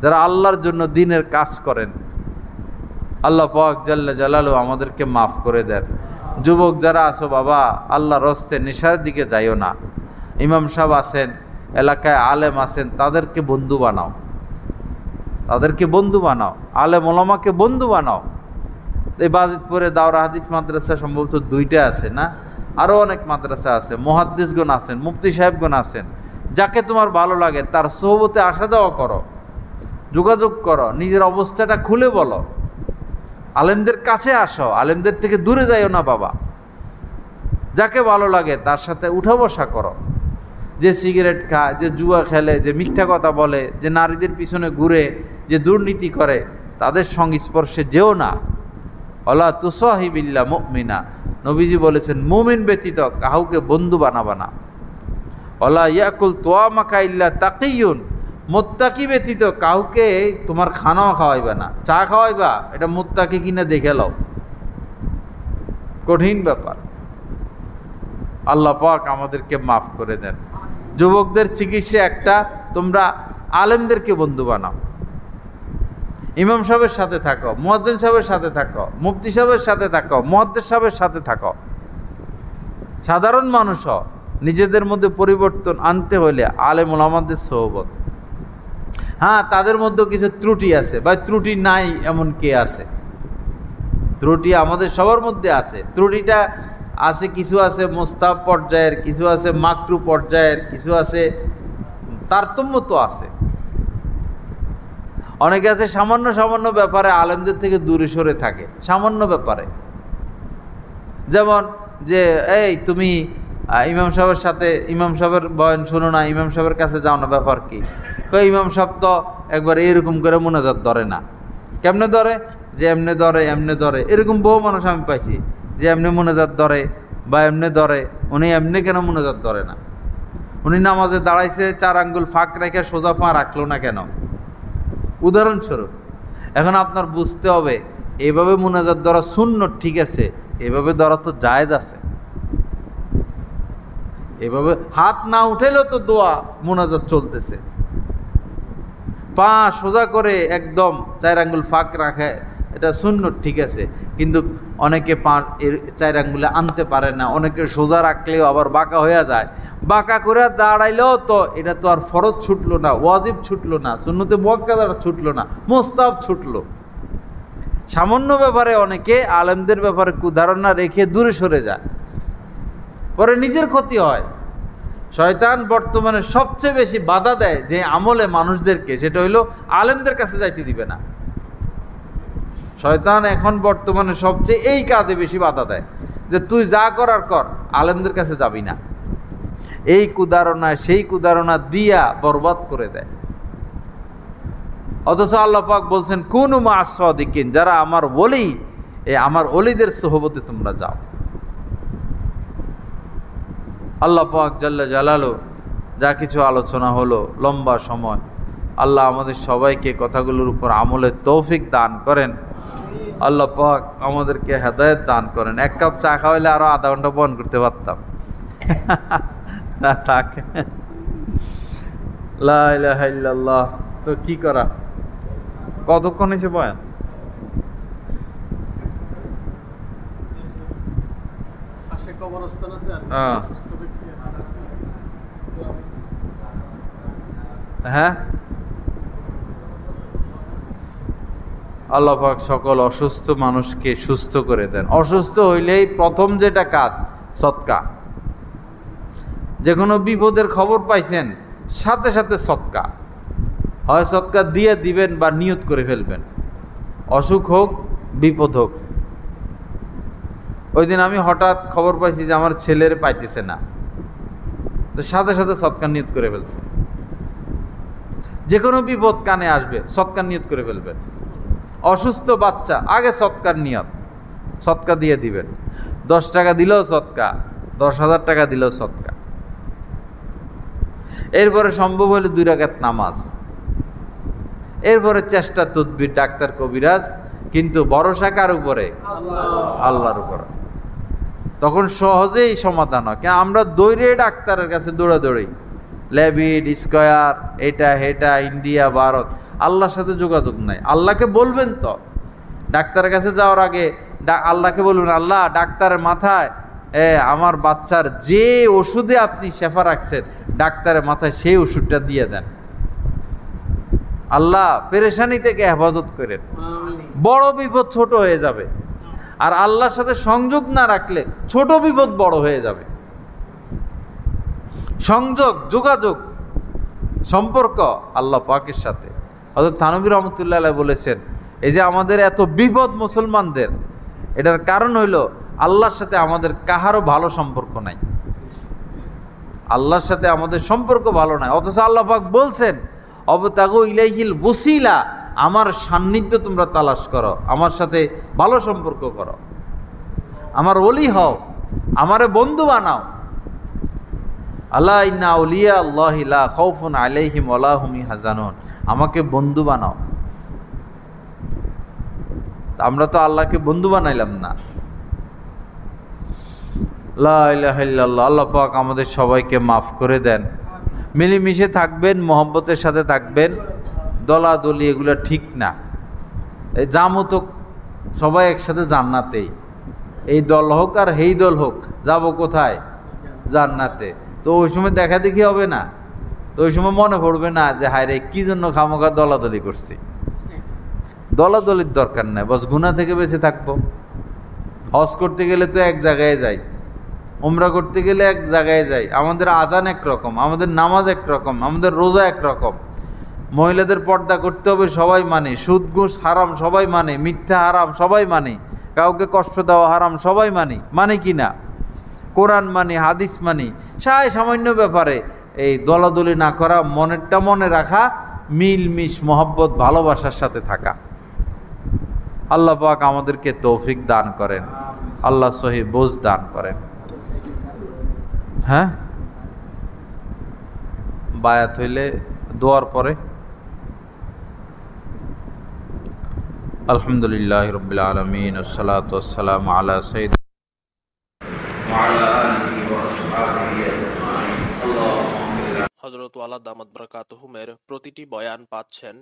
যারা আল্লাহর জন্য দ্বীনের কাজ করেন। আল্লাহ পাক জাল্লা জালালু আমাদেরকে মাফ করে দেন। যুবক যারা আছো বাবা, আল্লাহর রাস্তে নেশার দিকে যাইও না। ইমাম সাহেব আছেন, এলাকায় আলেম আছেন, তাদেরকে বন্ধু বানাও, আলেম ওলামাকে বন্ধু বানাও। এই বাজিতপুরে দাওরা হাদিস মাদ্রাসা সম্ভবত 2টা আছে না, আরও অনেক মাদ্রাসা আছে, মুহাদ্দিসগণ আছেন, মুফতি সাহেবগণ আছেন। যাকে তোমার ভালো লাগে তার সোহবতে আসা যাওয়া করো, যোগাযোগ করো, নিজের অবস্থাটা খুলে বলো, আলেমদের কাছে আসো, আলেমদের থেকে দূরে যাইও না বাবা। যাকে ভালো লাগে তার সাথে উঠা বসা করো। যে সিগারেট খায়, যে জুয়া খেলে, যে মিথ্যা কথা বলে, যে নারীদের পিছনে ঘুরে, যে দুর্নীতি করে, তাদের সংস্পর্শে যেও না। ওয়ালা তুসাহিবিল্লা মুমিনা, নবীজি বলেছেন মুমিন ব্যতীত কাউকে বন্ধু বানাবা না। ওয়ালা ইয়াকুল তোয়ামাকা ইল্লা তাকিয়ুন, মুত্তাকি ব্যতীত কাউকে তোমার খানাও খাওয়াইবা না। চা খাওয়াইবা, এটা মুত্তাকি কিনা দেখে লও, কঠিন ব্যাপার। আল্লাহ পাক আমাদেরকে মাফ করে দেন। যুবকদের চিকিৎসা একটা, তোমরা আলেমদেরকে বন্ধু বানাও, ইমাম সাহেবের সাথে থাকো, মুয়াজ্জিন সাহেবের সাথে থাকো, মুফতি সাহেবের সাথে থাকো, মুহাদ্দিস সাহেবের সাথে থাকো। সাধারণ মানুষ নিজেদের মধ্যে পরিবর্তন আনতে হলে আলেম ওলামাদের সোহবত। হ্যাঁ, তাদের মধ্যে কিছু ত্রুটি আছে, বা ত্রুটি নাই এমন কে আছে? ত্রুটি আমাদের সবার মধ্যে আছে। ত্রুটিটা আছে, কিছু আছে মুস্তাহাব পর্যায়ের, কিছু আছে মাকরু পর্যায়ের, কিছু আছে তারতম্য তো আছে। অনেকে আছে সামান্য সামান্য ব্যাপারে আলেমদের থেকে দূরে সরে থাকে, সামান্য ব্যাপারে। যেমন যে এই তুমি ইমাম সাহেবের সাথে, ইমাম সাহেবের বয়ান শোনো না, ইমাম সাহেবের কাছে যাও না, ব্যাপার কি? ইমাম সাহেব তো একবার এরকম করে মোনাজাত ধরে না। কেমনে ধরে? যে এমনে ধরে। এরকম বহু মানুষ আমি পাইছি যে এমনি মোনাজাত ধরে বা এমনি ধরে। উনি এমনি কেন মোনাজাত ধরে না? উনি নামাজে দাঁড়াইছে, 4 আঙ্গুল ফাঁক রেখে সোজা পা রাখলো না কেন? উদাহরণস্বরূপ। এখন আপনার বুঝতে হবে, এভাবে মোনাজাত ধরা সুন্নত, ঠিক আছে, এভাবে ধরা তো জায়েজ আছে। এভাবে হাত না উঠেলেও তো দোয়া মোনাজাত চলতেছে। পা সোজা করে একদম 4 আঙ্গুল ফাঁক রাখে, এটা সুন্নত, ঠিক আছে। কিন্তু অনেকে পা 4 আঙ্গুলে আনতে পারে না, অনেকে সোজা রাখলেও আবার বাঁকা হয়ে যায়। বাঁকা করে দাঁড়াইলেও তো এটা তো আর ফরজ ছুটলো না, ওয়াজিব ছুটলো না, সুন্নতে মুআক্কাদা ছুটলো না, মুস্তাহাব ছুটলো। সামান্য ব্যাপারে অনেকে আলেমদের ব্যাপারে কুধারণা রেখে দূরে সরে যায়, পরে নিজের ক্ষতি হয়। শয়তান বর্তমানে সবচেয়ে বেশি বাধা দেয় যে আমলে মানুষদেরকে, সেটা হইল আলেমদের কাছে যাইতে দিবে না। শয়তান এখন বর্তমানে সবচেয়ে এই কাজে বেশি বাধা দেয় যে তুই যা করার কর, আলেমদের কাছে যাবি না। এই কুদারণা সেই কুদারণা দিয়া বরবাদ করে দেয়। অথচ আল্লাহ পাক বলছেন কুনু মা'আস সাদিকিন, যারা আমার ওলি, এই আমার ওলিদের সোহবতে তোমরা যাও। আল্লাহ পাক জাল্লা জালালু যা কিছু আলোচনা হলো লম্বা সময়, আল্লাহ আমাদের সবাইকে কথাগুলোর উপর আমলের তৌফিক দান করেন। আল্লাহ পাক আমাদেরকে হেদায়েত দান করেন। 1 কাপ চা খাওয়াইলে আরো আধা ঘন্টা বন্ধ করতে পারতাম। থাক, লা ইলাহা ইল্লাল্লাহ। তো কি করা, কতক্ষণ এসে বয়ান? হ্যাঁ, আল্লাহ পাক সকল অসুস্থ মানুষকে সুস্থ করে দেন। অসুস্থ হইলেই প্রথম যেটা কাজ, সদকা। যে কোনো বিপদের খবর পাইছেন, সাথে সাথে সদকা, হয় সদকা দিয়ে দিবেন বা নিয়ত করে ফেলবেন, অসুখ হোক বিপদ হোক। ওই দিন আমি হঠাৎ খবর পাইছি যে আমার ছেলের পাইতেছে না, তো সাথে সাথে সদকার নিয়ত করে ফেলছে। যে কোনো বিপদ কানে আসবে, সদকার নিয়ত করে ফেলবেন। অসুস্থ বাচ্চা, আগে সদকার নিয়ত। সৎকা দিয়ে দিবেন। 10 টাকা দিলেও সৎকা, 10,000 টাকা দিলেও সৎকা। এরপরে সম্ভব হলে 2 রাকাত নামাজ, এরপরে চেষ্টা তদবির, ডাক্তার কবিরাজ, কিন্তু ভরসা কার উপরে? আল্লাহর উপরে। তখন সহজেই সমাধান হয়। কেন আমরা দৌড়ে ডাক্তারের কাছে দৌড়াদৌড়ি, ল্যাবিড স্কয়ার, এটা হেটা, ইন্ডিয়া ভারত, আল্লাহর সাথে যোগাযোগ নাই। আল্লাহকে বলবেন তো, ডাক্তারের কাছে যাওয়ার আগে আল্লাহকে বলবেন, আল্লাহ ডাক্তারের মাথায় আমার বাচ্চার যে ওষুধে আপনি শেফা রাখছেন, ডাক্তারের মাথায় সেই ওষুধটা দিয়ে দেন। আল্লাহ পেরেশানি থেকে হেফাজত করেন। বড় বিপদ ছোট হয়ে যাবে। আর আল্লাহর সাথে সংযোগ না রাখলে ছোট বিপদ বড় হয়ে যাবে। সংযোগ, যোগাযোগ, সম্পর্ক আল্লাহ পাকের সাথে। হযরত থানভী রহমতুল্লাহ আলাইহি বলেছেন, এই যে আমাদের এত বিপদ মুসলমানদের, এটার কারণ হইল আল্লাহর সাথে আমাদের কাহারও ভালো সম্পর্ক নাই। আল্লাহর সাথে আমাদের সম্পর্ক ভালো নাই, অথচ আল্লাহ পাক বলছেন, অবতাগু ইলাইহিল ওসিলা, আমার সান্নিধ্য তোমরা তালাশ করো, আমার সাথে ভালো সম্পর্ক করো, আমার ওলি হও, আমারে বন্ধু বানাও। আল্লাহ ইন্না আউলিয়া আল্লাহি লা খাউফুন আলাইহিম ওয়ালা হুম ইয়াহজানুন, আমাকে বন্ধু বানাও। আমরা তো আল্লাহকে বন্ধু বানাইলাম না। লা ইলাহা ইল্লাল্লাহ। আল্লাহ পাক আমাদের সবাইকে মাফ করে দেন। মিলেমিশে থাকবেন, মহব্বতের সাথে থাকবেন। দলাদলি এগুলো ঠিক না। এই জামু তো সবাই একসাথে জান্নাতেই, এই দল হোক আর এই দল হোক, যাব কোথায়? জান্নাতে। তো ওই সময় দেখা দেখি হবে না, তো ওই সময় মনে পড়বে না যে হায় রে কি জন্য খামোখা দলাদলি করছি। দলাদলির দরকার নাই, বস গুনাহ থেকে বেঁচে থাকবো। হজ করতে গেলে তো এক জায়গায় যাই, উমরা করতে গেলে এক জায়গায় যাই, আমাদের আজান একরকম, আমাদের নামাজ একরকম, আমাদের রোজা একরকম। মহিলাদের পর্দা করতে হবে সবাই মানে, সুদ ঘুষ হারাম সবাই মানে, মিথ্যা হারাম সবাই মানে, কাউকে কষ্ট দেওয়া হারাম সবাই মানে কি না? কোরআন মানি, হাদিস মানি। সামান্য ব্যাপারে এই দলাদলি না করা, মনেরটা মনে রাখা, মিল মিশ মহব্বত ভালোবাসার সাথে থাকা। আল্লাহ পাক আমাদেরকে তৌফিক দান করেন, আল্লাহ সহি বোঝ দান করেন। হ্যাঁ, বায়াত হইলে দোয়ার পরে আলহামদুলিল্লাহ রাব্বিল আলামিন, আসসালাতু ওয়াসসালামু আলা সাইয়্যিদ ওয়া আলা আলিহি ওয়া আসহাবিহি আজমাইন। হযরত ওয়ালা দামাত বারাকাতুহুমের প্রতিটি বয়ান পাচ্ছেন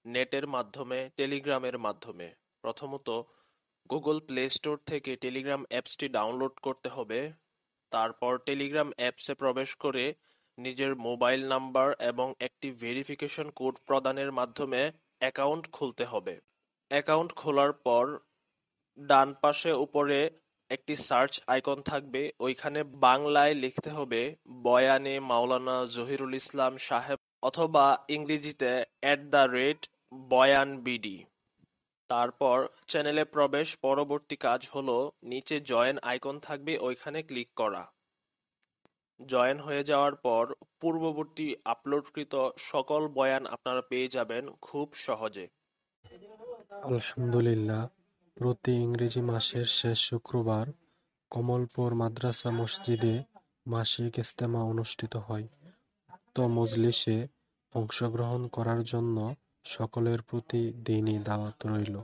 নেটের মাধ্যমে, টেলিগ্রামের মাধ্যমে। প্রথমত গুগল প্লে স্টোর থেকে টেলিগ্রাম অ্যাপসটি ডাউনলোড করতে হবে। তারপর টেলিগ্রাম অ্যাপসে প্রবেশ করে নিজের মোবাইল নাম্বার এবং একটি ভেরিফিকেশন কোড প্রদানের মাধ্যমে অ্যাকাউন্ট খুলতে হবে। অ্যাকাউন্ট খোলার পর ডান পাশে উপরে একটি সার্চ আইকন থাকবে, ওইখানে বাংলায় লিখতে হবে বয়ানে মাওলানা জহিরুল ইসলাম সাহেব, অথবা ইংরেজিতে @বয়ানবিডি। তারপর চ্যানেলে প্রবেশ। পরবর্তী কাজ হলো নিচে জয়েন আইকন থাকবে, ওইখানে ক্লিক করা। জয়েন হয়ে যাওয়ার পর পূর্ববর্তী আপলোডকৃত সকল বয়ান আপনারা পেয়ে যাবেন খুব সহজে। আলহামদুলিল্লাহ, প্রতি ইংরেজি মাসের শেষ শুক্রবার কমলপুর মাদ্রাসা মসজিদে মাসিক ইজতেমা অনুষ্ঠিত হয়। উক্ত মজলিসে অংশগ্রহণ করার জন্য সকলের প্রতি দীনী দাওয়াত রইল।